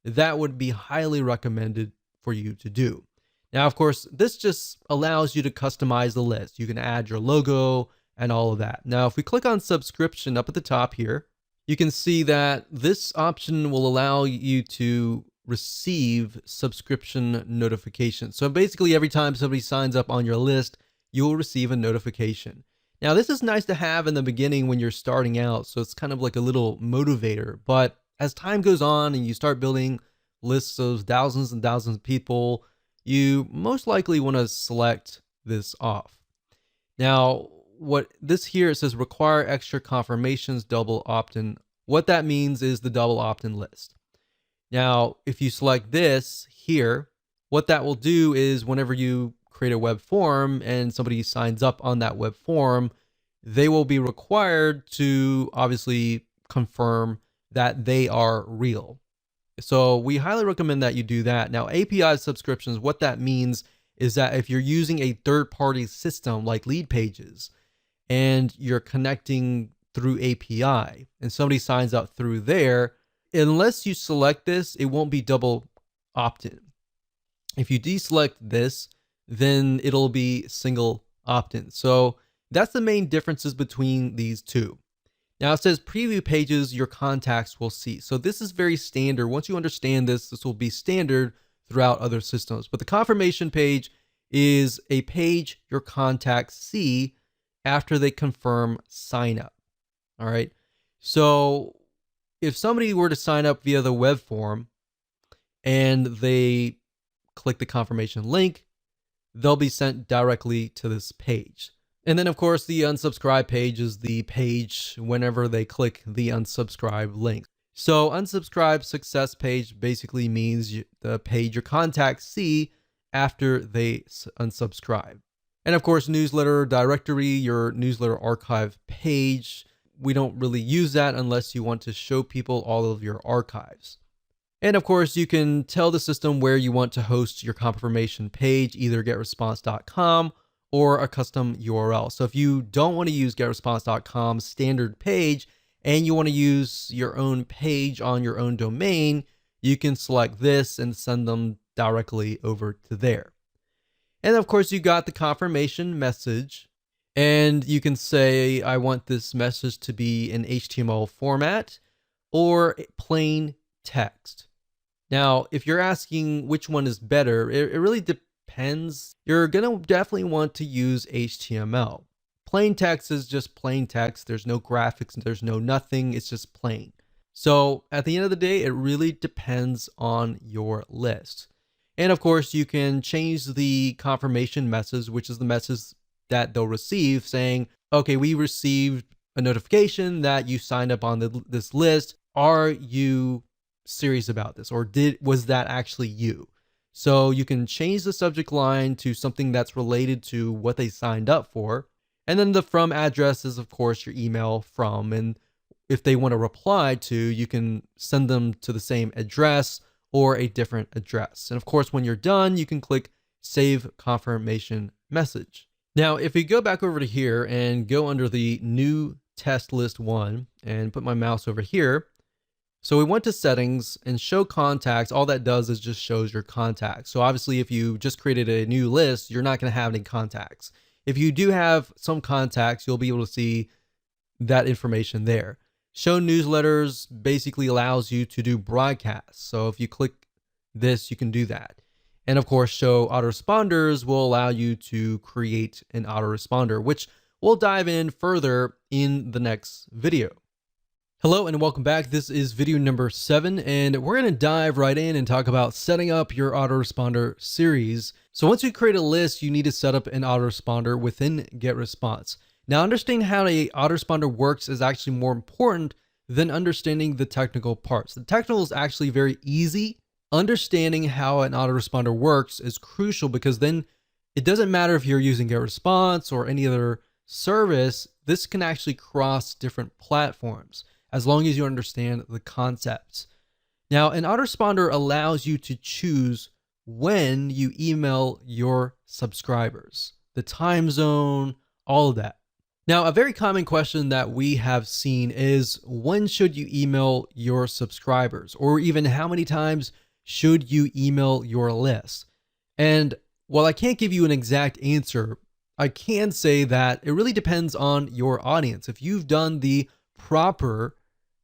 that would be highly recommended for you to do. Now, of course, this just allows you to customize the list. You can add your logo and all of that. Now, if we click on subscription up at the top here, you can see that this option will allow you to receive subscription notifications. So basically, every time somebody signs up on your list, you will receive a notification. Now, this is nice to have in the beginning when you're starting out. So it's kind of like a little motivator. But as time goes on and you start building lists of thousands and thousands of people, you most likely want to select this off. Now, what this here, it says require extra confirmations, double opt-in. What that means is the double opt-in list. Now, if you select this here, what that will do is whenever you create a web form and somebody signs up on that web form, they will be required to obviously confirm that they are real. So we highly recommend that you do that. Now, API subscriptions, what that means is that if you're using a third-party system like Lead Pages and you're connecting through API and somebody signs up through there, unless you select this, it won't be double opt-in. If you deselect this, then it'll be single opt-in. So that's the main differences between these two. Now it says preview pages your contacts will see. So this is very standard. Once you understand this, this will be standard throughout other systems. But the confirmation page is a page your contacts see after they confirm sign up. All right. So if somebody were to sign up via the web form and they click the confirmation link, they'll be sent directly to this page. And then, of course, the unsubscribe page is the page whenever they click the unsubscribe link. So unsubscribe success page basically means the page your contacts see after they unsubscribe. And of course, newsletter directory, your newsletter archive page. We don't really use that unless you want to show people all of your archives. And of course, you can tell the system where you want to host your confirmation page, either getresponse.com or a custom URL. So if you don't want to use getresponse.com's standard page and you want to use your own page on your own domain, you can select this and send them directly over to there. And of course, you got the confirmation message, and you can say, I want this message to be in HTML format or plain text. Now, if you're asking which one is better, it really depends. You're going to definitely want to use HTML. Plain text is just plain text. There's no graphics, there's no nothing. It's just plain. So at the end of the day, it really depends on your list. And of course, you can change the confirmation message, which is the message that they'll receive saying, okay, we received a notification that you signed up on this list. Are you serious about this? Or was that actually you? So you can change the subject line to something that's related to what they signed up for. And then the from address is, of course, your email from. And if they want to reply to, you can send them to the same address or a different address. And of course, when you're done, you can click Save Confirmation Message. Now, if we go back over to here and go under the new test list 1 and put my mouse over here. So we went to settings and show contacts. All that does is just shows your contacts. So obviously, if you just created a new list, you're not going to have any contacts. If you do have some contacts, you'll be able to see that information there. Show newsletters basically allows you to do broadcasts. So if you click this, you can do that. And of course, show autoresponders will allow you to create an autoresponder, which we'll dive in further in the next video. Hello and welcome back. This is video number 7, and we're going to dive right in and talk about setting up your autoresponder series. So once you create a list, you need to set up an autoresponder within Getresponse. Now, understanding how an autoresponder works is actually more important than understanding the technical parts. The technical is actually very easy. Understanding how an autoresponder works is crucial, because then it doesn't matter if you're using Getresponse or any other service. This can actually cross different platforms. as long as you understand the concepts. Now, an autoresponder allows you to choose when you email your subscribers, the time zone, all of that. Now, a very common question that we have seen is when should you email your subscribers? Or even how many times should you email your list? And while I can't give you an exact answer, I can say that it really depends on your audience. If you've done the proper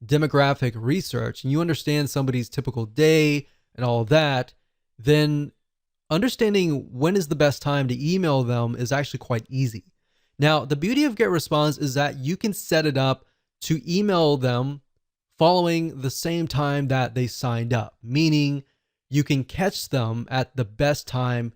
demographic research and you understand somebody's typical day and all of that, then understanding when is the best time to email them is actually quite easy. Now, the beauty of Getresponse is that you can set it up to email them following the same time that they signed up, meaning you can catch them at the best time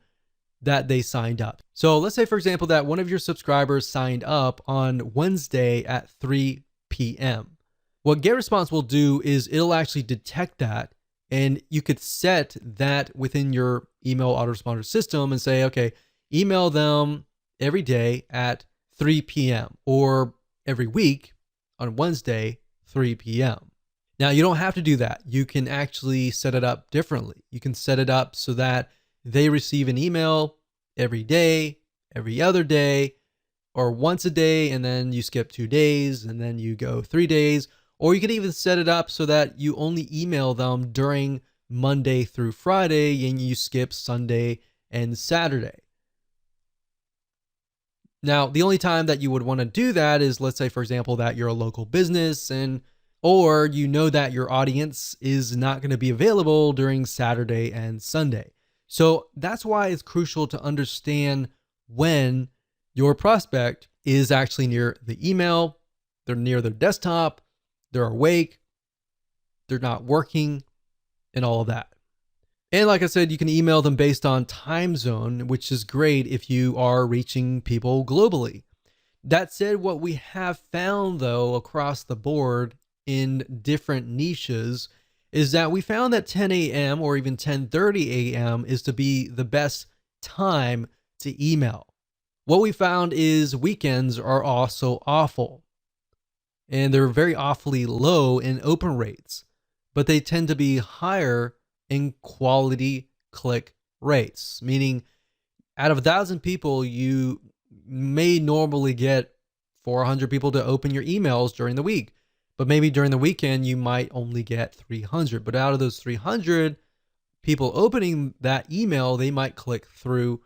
that they signed up. So let's say, for example, that one of your subscribers signed up on Wednesday at 3 p.m. What Getresponse will do is it'll actually detect that, and you could set that within your email autoresponder system and say, okay, email them every day at 3 p.m. or every week on Wednesday, 3 p.m. Now, you don't have to do that. You can actually set it up differently. You can set it up so that they receive an email every day, every other day, or once a day, and then you skip 2 days, and then you go 3 days. Or you could even set it up so that you only email them during Monday through Friday and you skip Sunday and Saturday. Now, the only time that you would want to do that is, let's say, for example, that you're a local business or you know that your audience is not going to be available during Saturday and Sunday. So that's why it's crucial to understand when your prospect is actually near the email, they're near their desktop, they're awake, they're not working, and all of that. And like I said, you can email them based on time zone, which is great if you are reaching people globally. That said, what we have found though across the board in different niches is that we found that 10 a.m. or even 10:30 a.m. is to be the best time to email. What we found is weekends are also awful, and they're very awfully low in open rates, but they tend to be higher in quality click rates, meaning out of 1,000 people, you may normally get 400 people to open your emails during the week, but maybe during the weekend, you might only get 300. But out of those 300 people opening that email, they might click through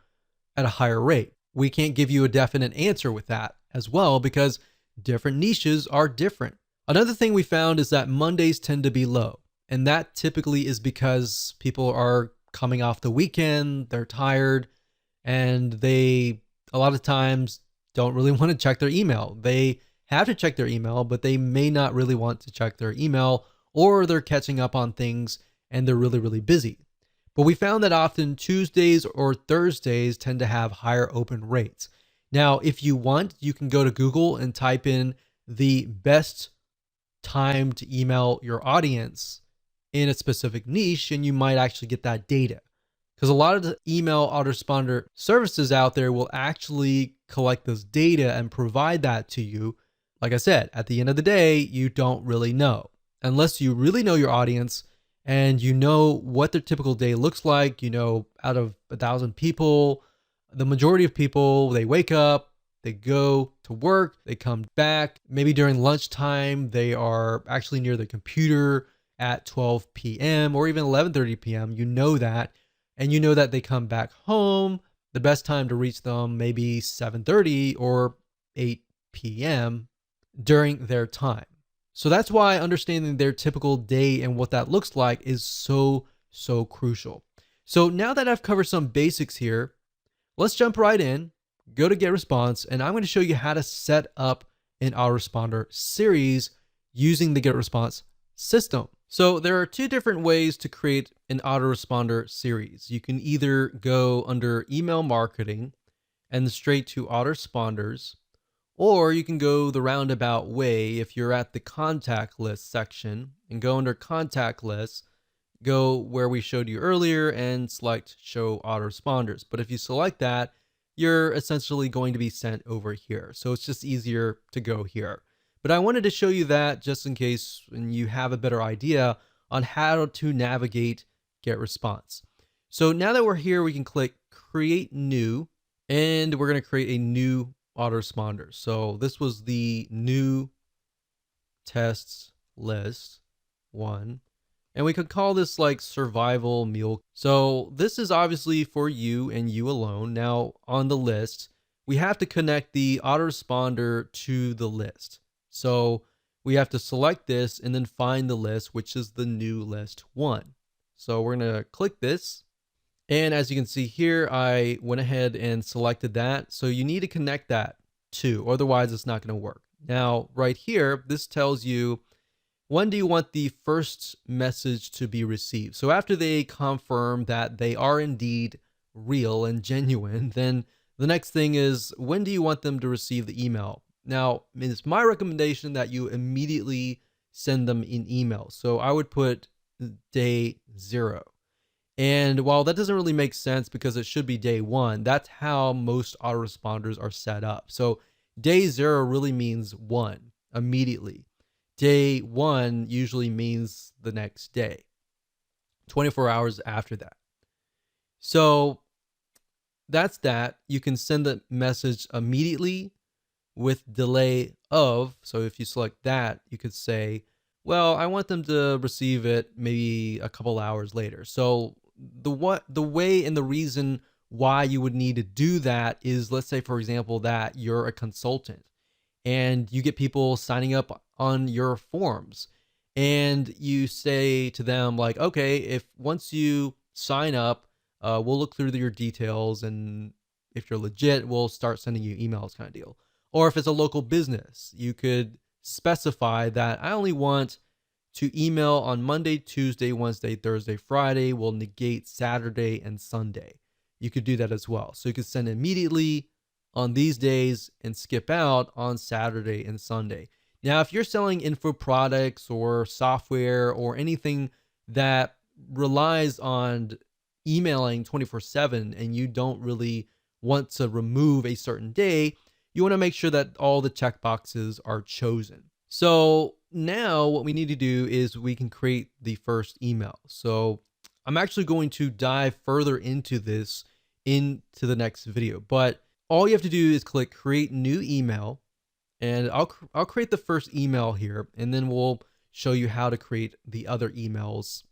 at a higher rate. We can't give you a definite answer with that as well because different niches are different. Another thing we found is that Mondays tend to be low, and that typically is because people are coming off the weekend, they're tired, and they a lot of times don't really want to check their email. They have to check their email, but they may not really want to check their email, or they're catching up on things and they're really, really busy. But we found that often Tuesdays or Thursdays tend to have higher open rates. Now, if you want, you can go to Google and type in the best time to email your audience in a specific niche, and you might actually get that data. Because a lot of the email autoresponder services out there will actually collect this data and provide that to you. Like I said, at the end of the day, you don't really know. Unless you really know your audience and you know what their typical day looks like, you know, out of 1,000 people, the majority of people, they wake up, they go to work, they come back. Maybe during lunchtime, they are actually near the computer at 12 p.m. or even 11:30 p.m. You know that. And you know that they come back home. The best time to reach them maybe 7:30 or 8 p.m. during their time. So that's why understanding their typical day and what that looks like is so crucial. So now that I've covered some basics here, let's jump right in, go to Getresponse, and I'm going to show you how to set up an autoresponder series using the Getresponse system. So there are two different ways to create an autoresponder series. You can either go under email marketing and straight to autoresponders, or you can go the roundabout way if you're at the contact list section and go under contact lists, go where we showed you earlier and select show autoresponders. But if you select that, you're essentially going to be sent over here. So it's just easier to go here. But I wanted to show you that just in case and you have a better idea on how to navigate Getresponse. So now that we're here, we can click create new, and we're going to create a new autoresponder. So this was the new tests list 1. And we could call this like survival meal. So this is obviously for you and you alone. Now on the list, we have to connect the autoresponder to the list. So we have to select this and then find the list, which is the new list 1. So we're going to click this. And as you can see here, I went ahead and selected that. So you need to connect that too, otherwise it's not going to work. Now right here, this tells you when do you want the first message to be received. So after they confirm that they are indeed real and genuine, then the next thing is when do you want them to receive the email? Now, it's my recommendation that you immediately send them an email. So I would put day 0. And while that doesn't really make sense because it should be day 1, that's how most autoresponders are set up. So day 0 really means 1, immediately. Day 1 usually means the next day, 24 hours after that. So that's that. You can send the message immediately with delay of. So if you select that, you could say, well, I want them to receive it maybe a couple hours later. So the way and the reason why you would need to do that is, let's say, for example, that you're a consultant and you get people signing up on your forms and you say to them like, okay, if once you sign up, we'll look through your details, and if you're legit, we'll start sending you emails, kind of deal. Or if it's a local business, you could specify that I only want to email on Monday, Tuesday, Wednesday, Thursday, Friday. We'll negate Saturday and Sunday. You could do that as well. So you could send immediately on these days and skip out on Saturday and Sunday. Now, if you're selling info products or software or anything that relies on emailing 24/7 and you don't really want to remove a certain day, you want to make sure that all the checkboxes are chosen. So now what we need to do is we can create the first email. So I'm actually going to dive further into this into the next video, but all you have to do is click create new email, and I'll create the first email here, and then we'll show you how to create the other emails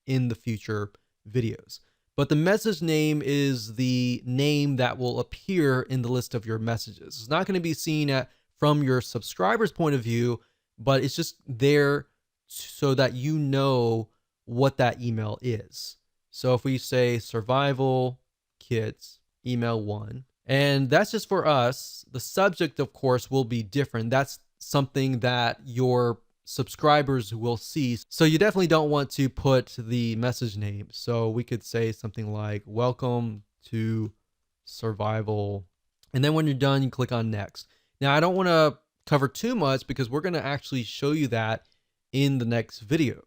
in the future videos. But the message name is the name that will appear in the list of your messages. It's not going to be seen from your subscriber's point of view, but it's just there so that you know what that email is. So if we say survival kits email 1, and that's just for us, the subject of course will be different. That's something that your subscribers will see. So you definitely don't want to put the message name. So we could say something like welcome to survival, and then when you're done, you click on next. Now I don't want to cover too much because we're going to actually show you that in the next video.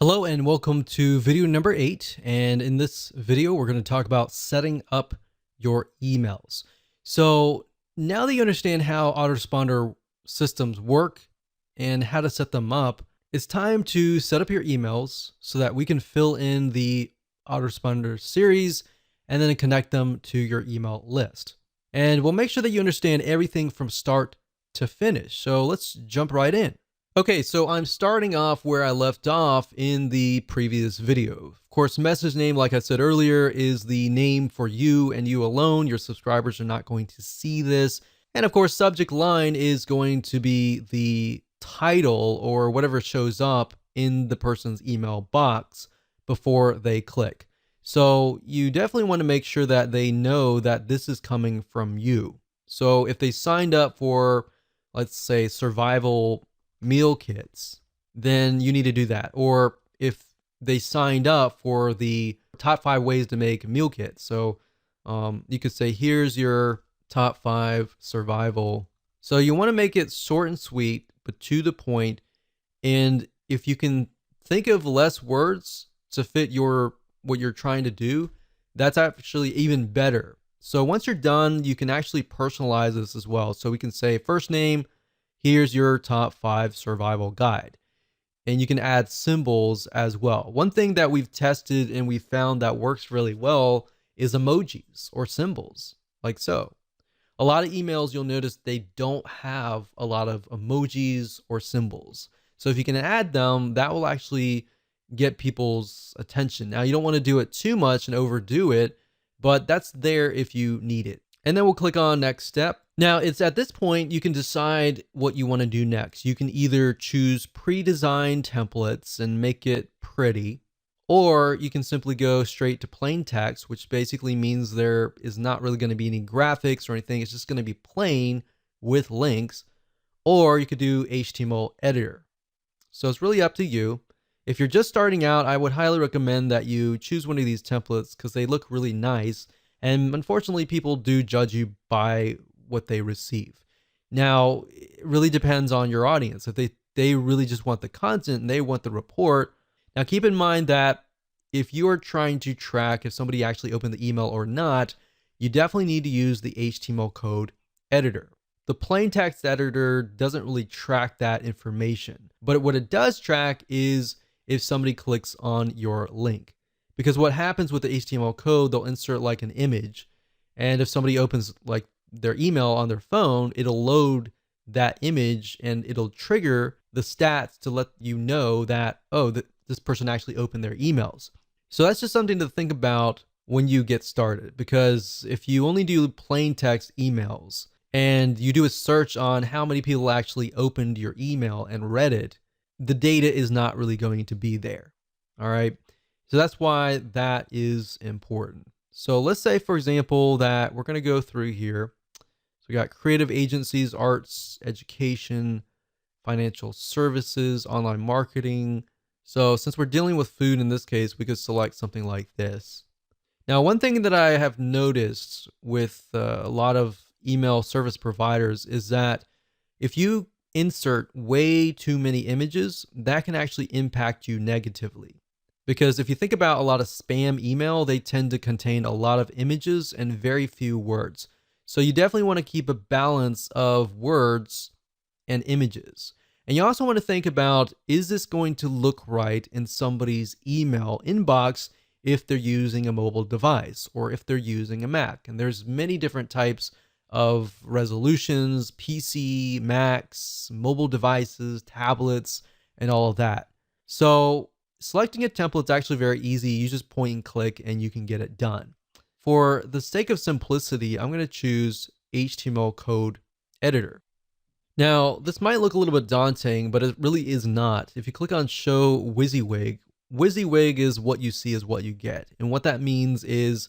Hello and welcome to video number 8. And in this video, we're going to talk about setting up your emails. So now that you understand how autoresponder systems work and how to set them up, it's time to set up your emails so that we can fill in the autoresponder series and then connect them to your email list. And we'll make sure that you understand everything from start to finish. So let's jump right in. Okay, so I'm starting off where I left off in the previous video. Of course, message name, like I said earlier, is the name for you and you alone. Your subscribers are not going to see this. And of course, subject line is going to be the title or whatever shows up in the person's email box before they click. So you definitely want to make sure that they know that this is coming from you. So if they signed up for, let's say, survival meal kits, then you need to do that. Or if they signed up for the top 5 ways to make meal kits, so you could say, here's your top 5 survival. So you want to make it short and sweet, but to the point. And if you can think of less words to fit what you're trying to do, that's actually even better. So once you're done, you can actually personalize this as well. So we can say first name, Here's your top 5 survival guide. And you can add symbols as well. One thing that we've tested and we found that works really well is emojis or symbols, like so. A lot of emails, you'll notice they don't have a lot of emojis or symbols. So if you can add them, that will actually get people's attention. Now, you don't want to do it too much and overdo it, but that's there if you need it. And then we'll click on next step. Now, it's at this point you can decide what you want to do next. You can either choose pre-designed templates and make it pretty, or you can simply go straight to plain text, which basically means there is not really going to be any graphics or anything. It's just going to be plain with links, or you could do HTML editor. So it's really up to you. If you're just starting out, I would highly recommend that you choose one of these templates because they look really nice. And unfortunately, people do judge you by what they receive. Now, it really depends on your audience. If they really just want the content and they want the report. Now, keep in mind that if you are trying to track if somebody actually opened the email or not, you definitely need to use the HTML code editor. The plain text editor doesn't really track that information, but what it does track is if somebody clicks on your link. Because what happens with the HTML code, they'll insert like an image, and if somebody opens like their email on their phone, it'll load that image and it'll trigger the stats to let you know that, oh, this person actually opened their emails. So that's just something to think about when you get started, because if you only do plain text emails and you do a search on how many people actually opened your email and read it, the data is not really going to be there. All right. So that's why that is important. So let's say, for example, that we're going to go through here. So we got creative agencies, arts, education, financial services, online marketing. So since we're dealing with food in this case, we could select something like this. Now, one thing that I have noticed with a lot of email service providers is that if you insert way too many images, that can actually impact you negatively. Because if you think about a lot of spam email, they tend to contain a lot of images and very few words. So you definitely want to keep a balance of words and images. And you also want to think about, is this going to look right in somebody's email inbox if they're using a mobile device or if they're using a Mac? And there's many different types of resolutions: PC, Macs, mobile devices, tablets, and all of that. So selecting a template is actually very easy. You just point and click and you can get it done. For the sake of simplicity, I'm going to choose HTML code editor. Now, this might look a little bit daunting, but it really is not. If you click on Show WYSIWYG, WYSIWYG is what you see is what you get. And what that means is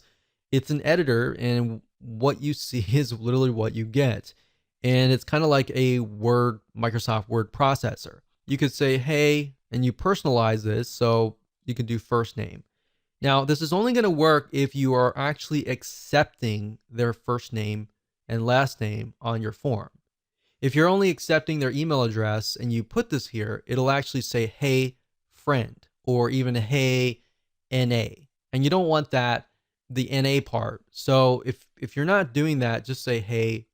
it's an editor, and what you see is literally what you get. And it's kind of like a Microsoft Word processor. You could say, hey, and you personalize this, so you can do first name. Now, this is only going to work if you are actually accepting their first name and last name on your form. If you're only accepting their email address and you put this here, it'll actually say, hey, friend, or even hey, NA. And you don't want that, the NA part. So if you're not doing that, just say hey.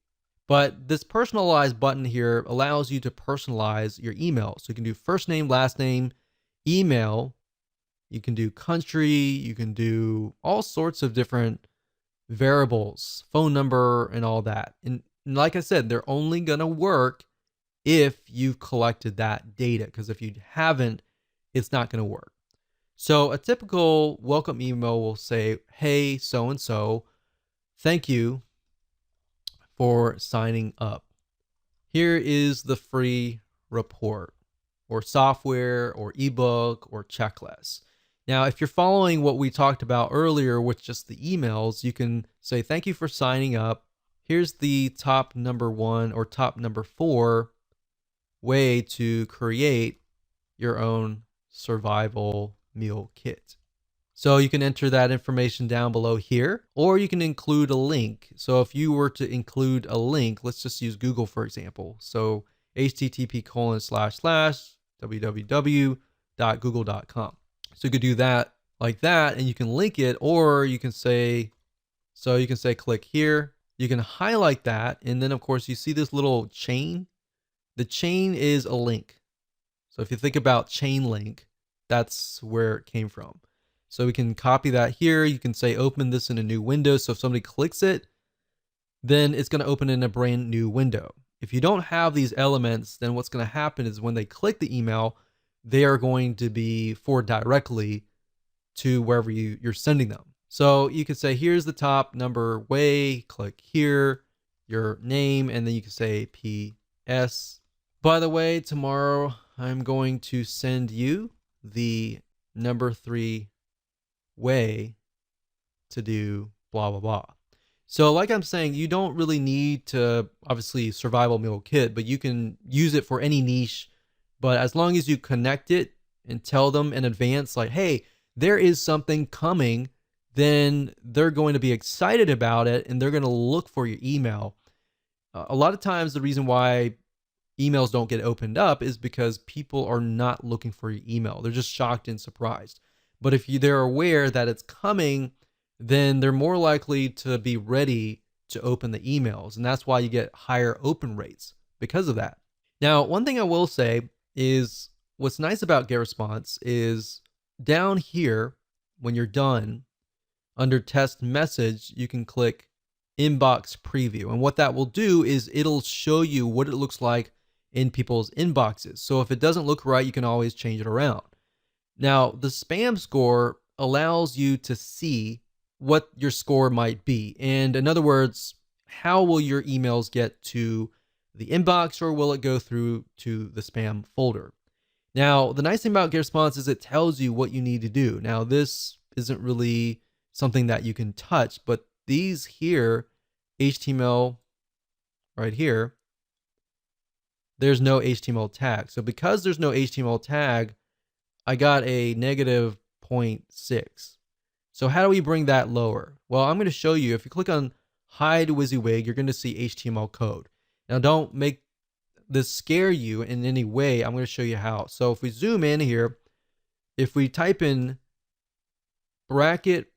But this personalized button here allows you to personalize your email. So you can do first name, last name, email. You can do country. You can do all sorts of different variables, phone number, and all that. And like I said, they're only going to work if you've collected that data, because if you haven't, it's not going to work. So a typical welcome email will say, hey, so-and-so, thank you for signing up. Here is the free report or software or ebook or checklist. Now, if you're following what we talked about earlier with just the emails, you can say, thank you for signing up. Here's the top number 1 or top number 4 way to create your own survival meal kit. So you can enter that information down below here, or you can include a link. So if you were to include a link, let's just use Google, for example. So http://www.google.com. So you could do that like that, and you can link it, or you can say, click here. You can highlight that, and then of course you see this little chain. The chain is a link. So if you think about chain link, that's where it came from. So we can copy that here. You can say open this in a new window. So if somebody clicks it, then it's going to open in a brand new window. If you don't have these elements, then what's going to happen is when they click the email, they are going to be forwarded directly to wherever you're sending them. So you could say, here's the top number way, click here, your name, and then you can say PS. By the way, tomorrow I'm going to send you the number 3 way to do blah, blah, blah. So like I'm saying, you don't really need to, obviously, survival meal kit, but you can use it for any niche. But as long as you connect it and tell them in advance, like, hey, there is something coming, then they're going to be excited about it and they're going to look for your email. A lot of times the reason why emails don't get opened up is because people are not looking for your email. They're just shocked and surprised. But if they're aware that it's coming, then they're more likely to be ready to open the emails. And that's why you get higher open rates because of that. Now, one thing I will say is what's nice about Getresponse is down here, when you're done, under test message, you can click inbox preview. And what that will do is it'll show you what it looks like in people's inboxes. So if it doesn't look right, you can always change it around. Now, the spam score allows you to see what your score might be. And in other words, how will your emails get to the inbox, or will it go through to the spam folder? Now, the nice thing about Getresponse is it tells you what you need to do. Now, this isn't really something that you can touch, but these here, HTML right here, there's no HTML tag. So because there's no HTML tag, I got a negative 0.6. So how do we bring that lower? Well, I'm going to show you. If you click on hide WYSIWYG, you're going to see HTML code. Now, don't make this scare you in any way. I'm going to show you how. So if we zoom in here, if we type in bracket,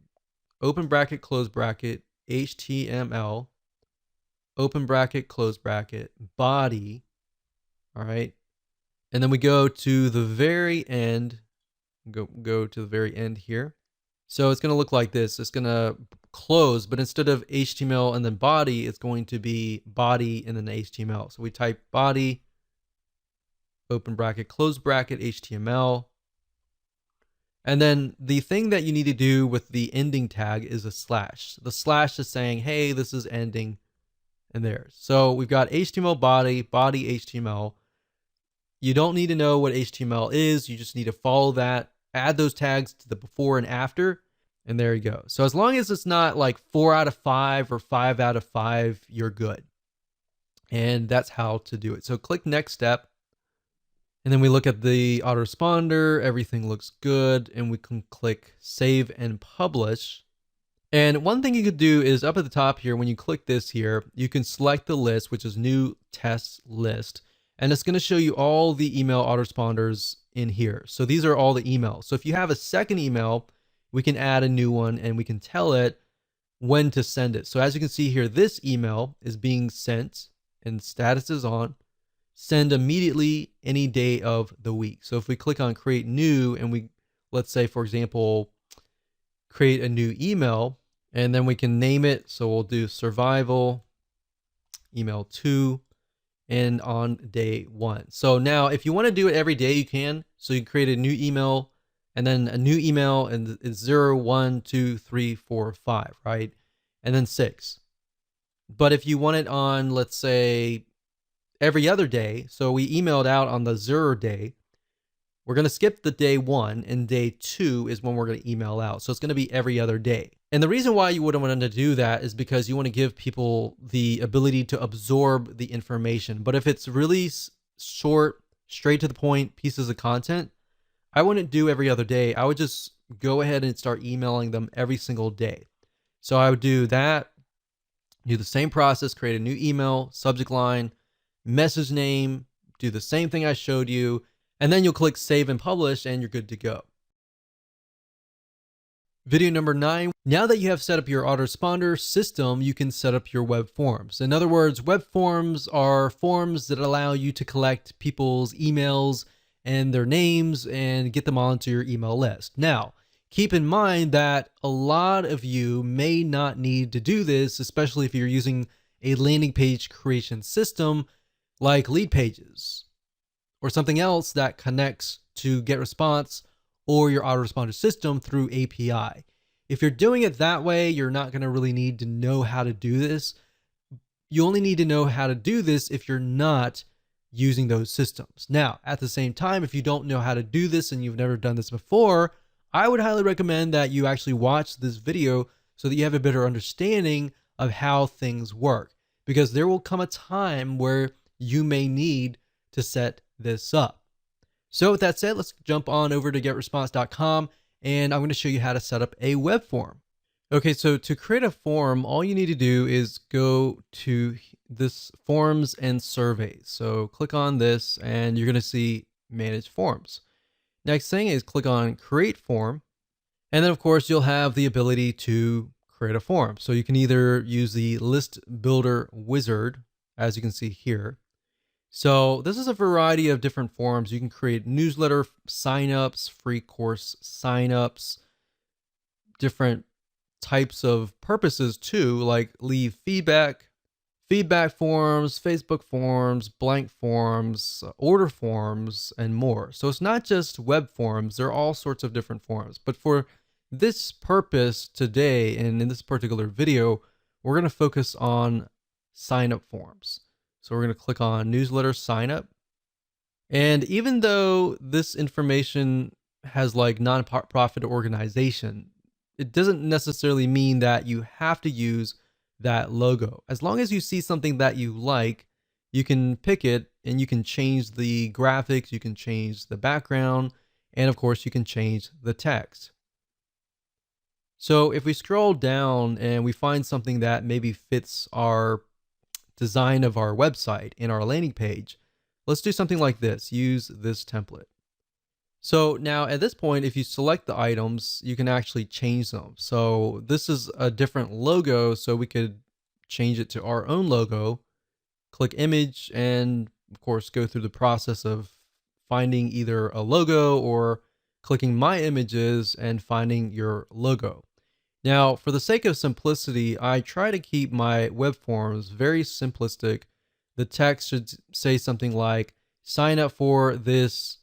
open bracket, close bracket, HTML, open bracket, close bracket, body, all right, and then we go to the very end, go to the very end here. So it's going to look like this. It's going to close, but instead of HTML and then body, it's going to be body and then HTML. So we type body, open bracket, close bracket, HTML. And then the thing that you need to do with the ending tag is a slash. The slash is saying, hey, this is ending, and there. So we've got HTML body, body HTML. You don't need to know what HTML is. You just need to follow that. Add those tags to the before and after, and there you go. So as long as it's not like 4 out of 5 or 5 out of 5, you're good. And that's how to do it. So click next step. And then we look at the autoresponder. Everything looks good. And we can click save and publish. And one thing you could do is up at the top here, when you click this here, you can select the list, which is new test list. And it's going to show you all the email autoresponders in here. So these are all the emails. So if you have a second email, we can add a new one and we can tell it when to send it. So as you can see here, this email is being sent and status is on. Send immediately any day of the week. So if we click on create new and we, let's say, for example, create a new email, and then we can name it. So we'll do survival email 2. And on day 1. So now if you want to do it every day, you can. So you create a new email and then a new email, and it's 0, 1, 2, 3, 4, 5, right? And then 6. But if you want it on, let's say, every other day, so we emailed out on the 0 day, we're going to skip the day 1, and day 2 is when we're going to email out. So it's going to be every other day. And the reason why you wouldn't want to do that is because you want to give people the ability to absorb the information. But if it's really short, straight to the point pieces of content, I wouldn't do every other day. I would just go ahead and start emailing them every single day. So I would do that, do the same process, create a new email, subject line, message name, do the same thing I showed you, and then you'll click save and publish and you're good to go. Video number 9. Now that you have set up your autoresponder system, you can set up your web forms. In other words, web forms are forms that allow you to collect people's emails and their names and get them onto your email list. Now, keep in mind that a lot of you may not need to do this, especially if you're using a landing page creation system like Lead Pages or something else that connects to Getresponse or your autoresponder system through API. If you're doing it that way, you're not going to really need to know how to do this. You only need to know how to do this if you're not using those systems. Now, at the same time, if you don't know how to do this and you've never done this before, I would highly recommend that you actually watch this video so that you have a better understanding of how things work, because there will come a time where you may need to set this up. So with that said, let's jump on over to getresponse.com and I'm going to show you how to set up a web form. Okay, so to create a form, all you need to do is go to this forms and surveys. So click on this and you're going to see manage forms. Next thing is click on create form. And then of course you'll have the ability to create a form. So you can either use the list builder wizard, as you can see here. So this is a variety of different forms. You can create newsletter signups, free course signups, different types of purposes too, like leave feedback forms, Facebook forms, blank forms, order forms, and more. So it's not just web forms, there are all sorts of different forms. But for this purpose today, and in this particular video, we're going to focus on sign up forms. So we're going to click on newsletter sign up. And even though this information has like nonprofit organization, it doesn't necessarily mean that you have to use that logo. As long as you see something that you like, you can pick it and you can change the graphics, you can change the background, and of course you can change the text. So if we scroll down and we find something that maybe fits our design of our website and our landing page, let's do something like this. Use this template. So now at this point, if you select the items, you can actually change them. So this is a different logo, so we could change it to our own logo, click image, and of course go through the process of finding either a logo or clicking my images and finding your logo. Now, for the sake of simplicity, I try to keep my web forms very simplistic. The text should say something like, sign up for this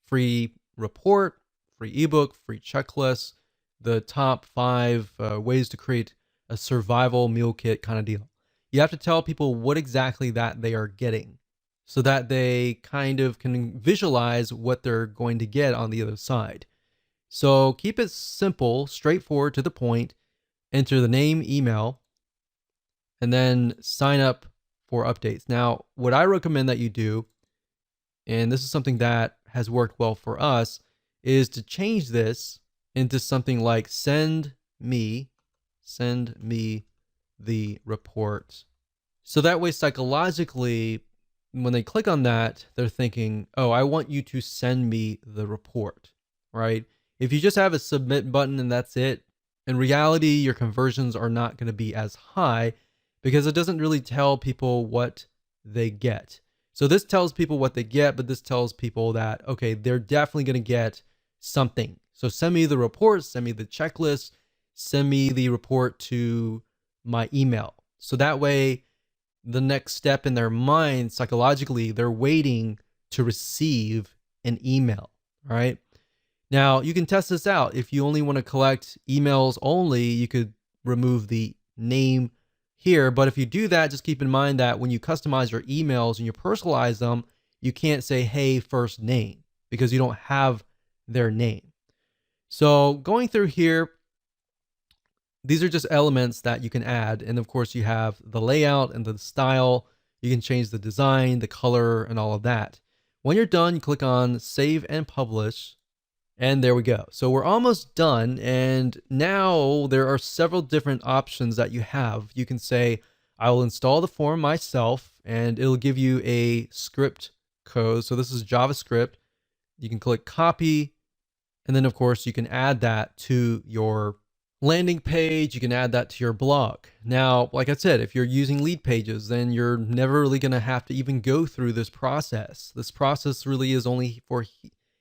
free report, free ebook, free checklist, the top 5 ways to create a survival meal kit kind of deal. You have to tell people what exactly that they are getting so that they kind of can visualize what they're going to get on the other side. So keep it simple, straightforward, to the point. Enter the name, email, and then sign up for updates. Now, what I recommend that you do, and this is something that has worked well for us, is to change this into something like send me the report. So that way, psychologically, when they click on that, they're thinking, oh, I want you to send me the report, right? If you just have a submit button and that's it, in reality, your conversions are not going to be as high because it doesn't really tell people what they get. So this tells people what they get, but this tells people that, okay, they're definitely going to get something. So send me the report, send me the checklist, send me the report to my email. So that way, the next step in their mind, psychologically, they're waiting to receive an email, all right? Now, you can test this out. If you only want to collect emails only, you could remove the name here. But if you do that, just keep in mind that when you customize your emails and you personalize them, you can't say, hey, first name, because you don't have their name. So going through here, these are just elements that you can add. And of course, you have the layout and the style. You can change the design, the color, and all of that. When you're done, you click on Save and Publish. And there we go. So we're almost done. And now there are several different options that you have. You can say, I will install the form myself, and it'll give you a script code. So this is JavaScript. You can click copy. And then of course you can add that to your landing page, you can add that to your blog. Now, like I said, if you're using lead pages, then you're never really going to have to even go through this process. This process really is only for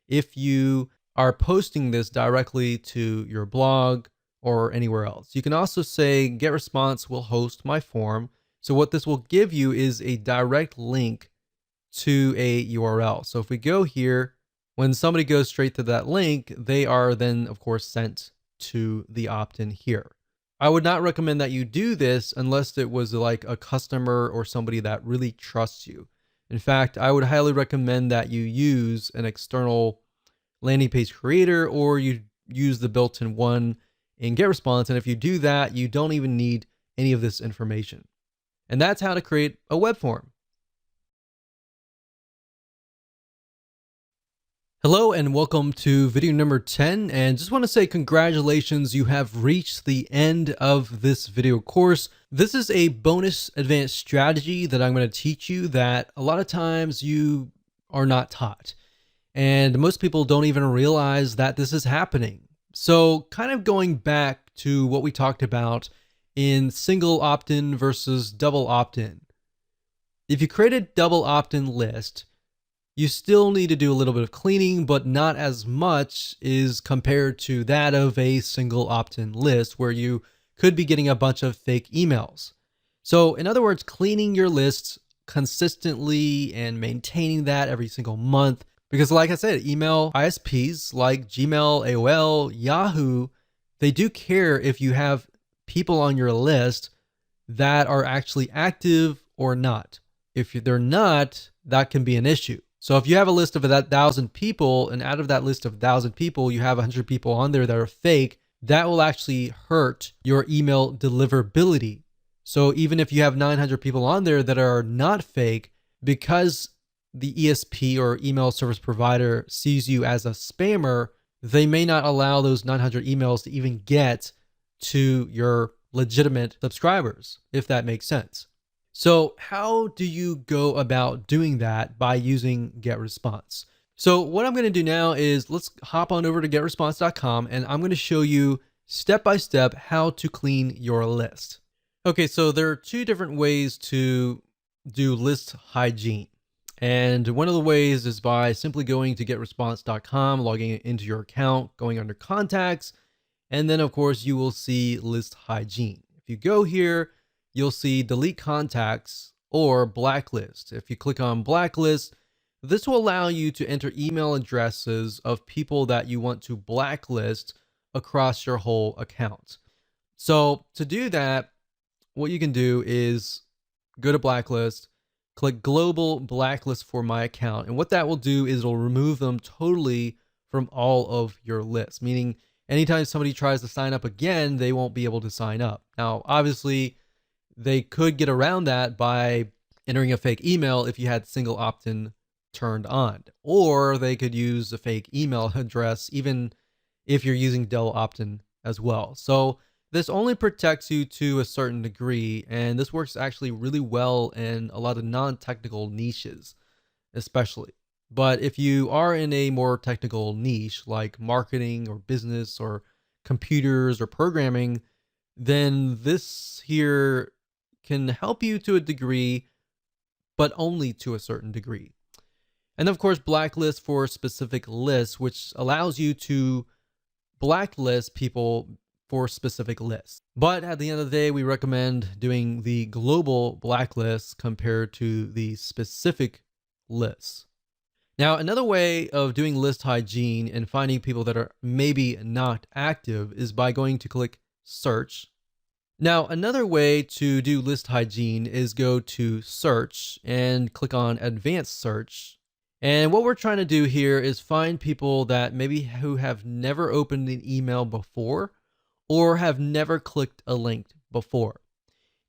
if you are posting this directly to your blog or anywhere else. You can also say Getresponse will host my form. So what this will give you is a direct link to a URL. So if we go here, when somebody goes straight to that link, they are then, of course, sent to the opt-in here. I would not recommend that you do this unless it was like a customer or somebody that really trusts you. In fact, I would highly recommend that you use an external landing page creator or you use the built-in one in Getresponse. And if you do that, you don't even need any of this information. And that's how to create a web form. Hello and welcome to video number 10, and just want to say congratulations, you have reached the end of this video course. This is a bonus advanced strategy that I'm going to teach you that a lot of times you are not taught, and most people don't even realize that this is happening. So kind of going back to what we talked about in single opt-in versus double opt-in. If you create a double opt-in list, you still need to do a little bit of cleaning, but not as much is compared to that of a single opt-in list where you could be getting a bunch of fake emails. So in other words, cleaning your lists consistently and maintaining that every single month. Because like I said, email ISPs like Gmail, AOL, Yahoo, they do care if you have people on your list that are actually active or not. If they're not, that can be an issue. So if you have a list of 1,000 people, and out of that list of 1,000 people, you have 100 people on there that are fake, that will actually hurt your email deliverability. So even if you have 900 people on there that are not fake, because the ESP or email service provider sees you as a spammer, they may not allow those 900 emails to even get to your legitimate subscribers, if that makes sense. So how do you go about doing that by using Getresponse? So what I'm going to do now is let's hop on over to getresponse.com and I'm going to show you step by step how to clean your list. Okay, so there are two different ways to do list hygiene. And one of the ways is by simply going to getresponse.com, logging into your account, going under contacts, and then of course you will see list hygiene. If you go here, you'll see delete contacts or blacklist. If you click on blacklist, this will allow you to enter email addresses of people that you want to blacklist across your whole account. So to do that, what you can do is go to blacklist, click global blacklist for my account. And what that will do is it'll remove them totally from all of your lists, meaning anytime somebody tries to sign up again, they won't be able to sign up. Now, obviously, they could get around that by entering a fake email if you had single opt-in turned on, or they could use a fake email address even if you're using double opt-in as well. So this only protects you to a certain degree, and this works actually really well in a lot of non-technical niches, especially. But if you are in a more technical niche like marketing or business or computers or programming, then this here can help you to a degree, but only to a certain degree. And of course, blacklist for specific lists, which allows you to blacklist people for specific lists. But at the end of the day, we recommend doing the global blacklist compared to the specific lists. Now, another way of doing list hygiene and finding people that are maybe not active is by going to click search. Now, another way to do list hygiene is go to search and click on advanced search. And what we're trying to do here is find people that maybe who have never opened an email before or have never clicked a link before.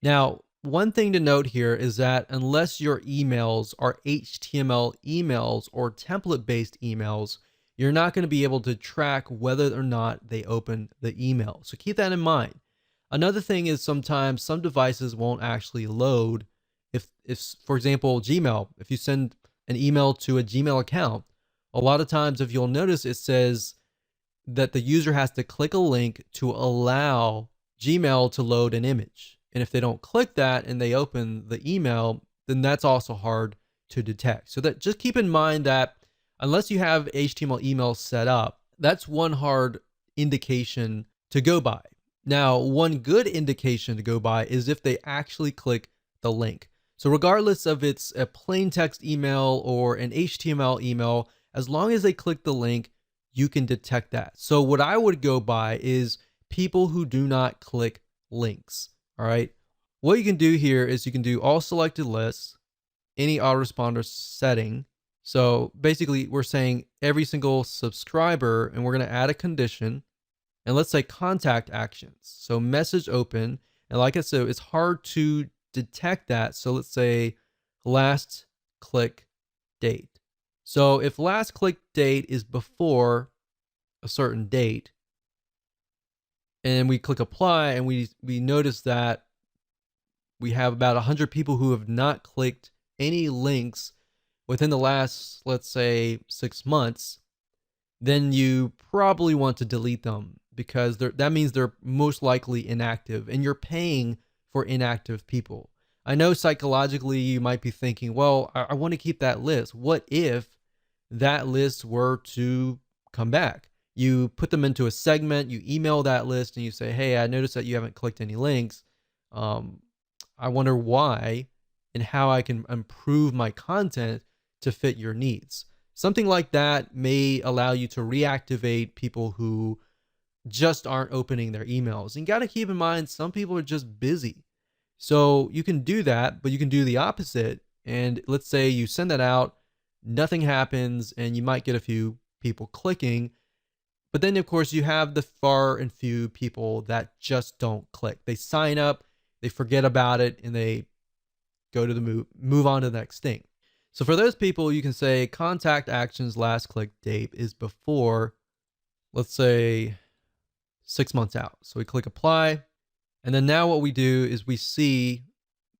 Now, one thing to note here is that unless your emails are HTML emails or template-based emails, you're not going to be able to track whether or not they opened the email. So keep that in mind. Another thing is sometimes some devices won't actually load. If for example, Gmail, if you send an email to a Gmail account, a lot of times if you'll notice it says that the user has to click a link to allow Gmail to load an image. And if they don't click that and they open the email, then that's also hard to detect. So that just keep in mind that unless you have HTML email set up, that's one hard indication to go by. Now, one good indication to go by is if they actually click the link. So regardless of it's a plain text email or an HTML email, as long as they click the link, you can detect that. So what I would go by is people who do not click links. All right. What you can do here is you can do all selected lists, any autoresponder setting. So basically we're saying every single subscriber, and we're going to add a condition, and let's say contact actions. So message open. And like I said, it's hard to detect that. So let's say last click date. So if last click date is before a certain date, and we click apply, and we notice that we have about 100 people who have not clicked any links within the last, let's say, 6 months, then you probably want to delete them, because that means they're most likely inactive, and you're paying for inactive people. I know psychologically you might be thinking, well, I want to keep that list. What if that list were to come back? You put them into a segment, you email that list, and you say, hey, I noticed that you haven't clicked any links. I wonder why and how I can improve my content to fit your needs. Something like that may allow you to reactivate people who just aren't opening their emails. And you got to keep in mind, some people are just busy. So you can do that, but you can do the opposite. And let's say you send that out, nothing happens, and you might get a few people clicking. But then, of course, you have the far and few people that just don't click. They sign up, they forget about it, and they go to the move on to the next thing. So for those people, you can say contact actions last click date is before, let's say, 6 months out. So we click apply. And then now what we do is we see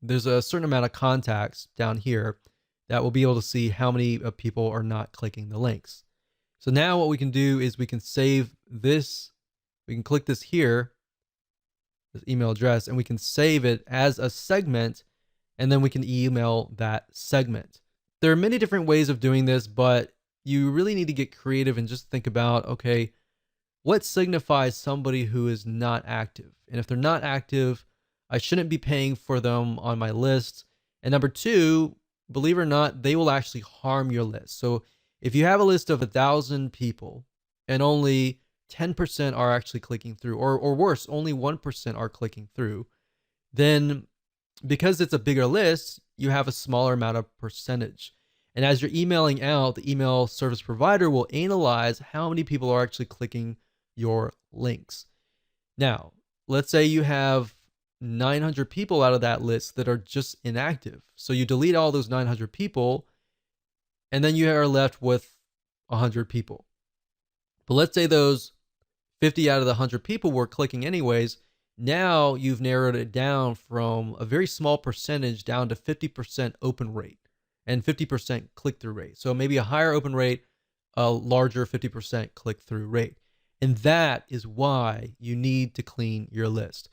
there's a certain amount of contacts down here that will be able to see how many people are not clicking the links. So now what we can do is we can save this. We can click this here, this email address, and we can save it as a segment, and then we can email that segment. There are many different ways of doing this, but you really need to get creative and just think about, okay, what signifies somebody who is not active? And if they're not active, I shouldn't be paying for them on my list. And number two, believe it or not, they will actually harm your list. So if you have a list of 1,000 people and only 10% are actually clicking through, or worse, only 1% are clicking through, then because it's a bigger list, you have a smaller amount of percentage. And as you're emailing out, the email service provider will analyze how many people are actually clicking your links. Now, let's say you have 900 people out of that list that are just inactive. So you delete all those 900 people, and then you are left with 100 people. But let's say those 50 out of the 100 people were clicking anyways. Now you've narrowed it down from a very small percentage down to 50% open rate and 50% click-through rate. So maybe a higher open rate, a larger 50% click-through rate. And that is why you need to clean your list.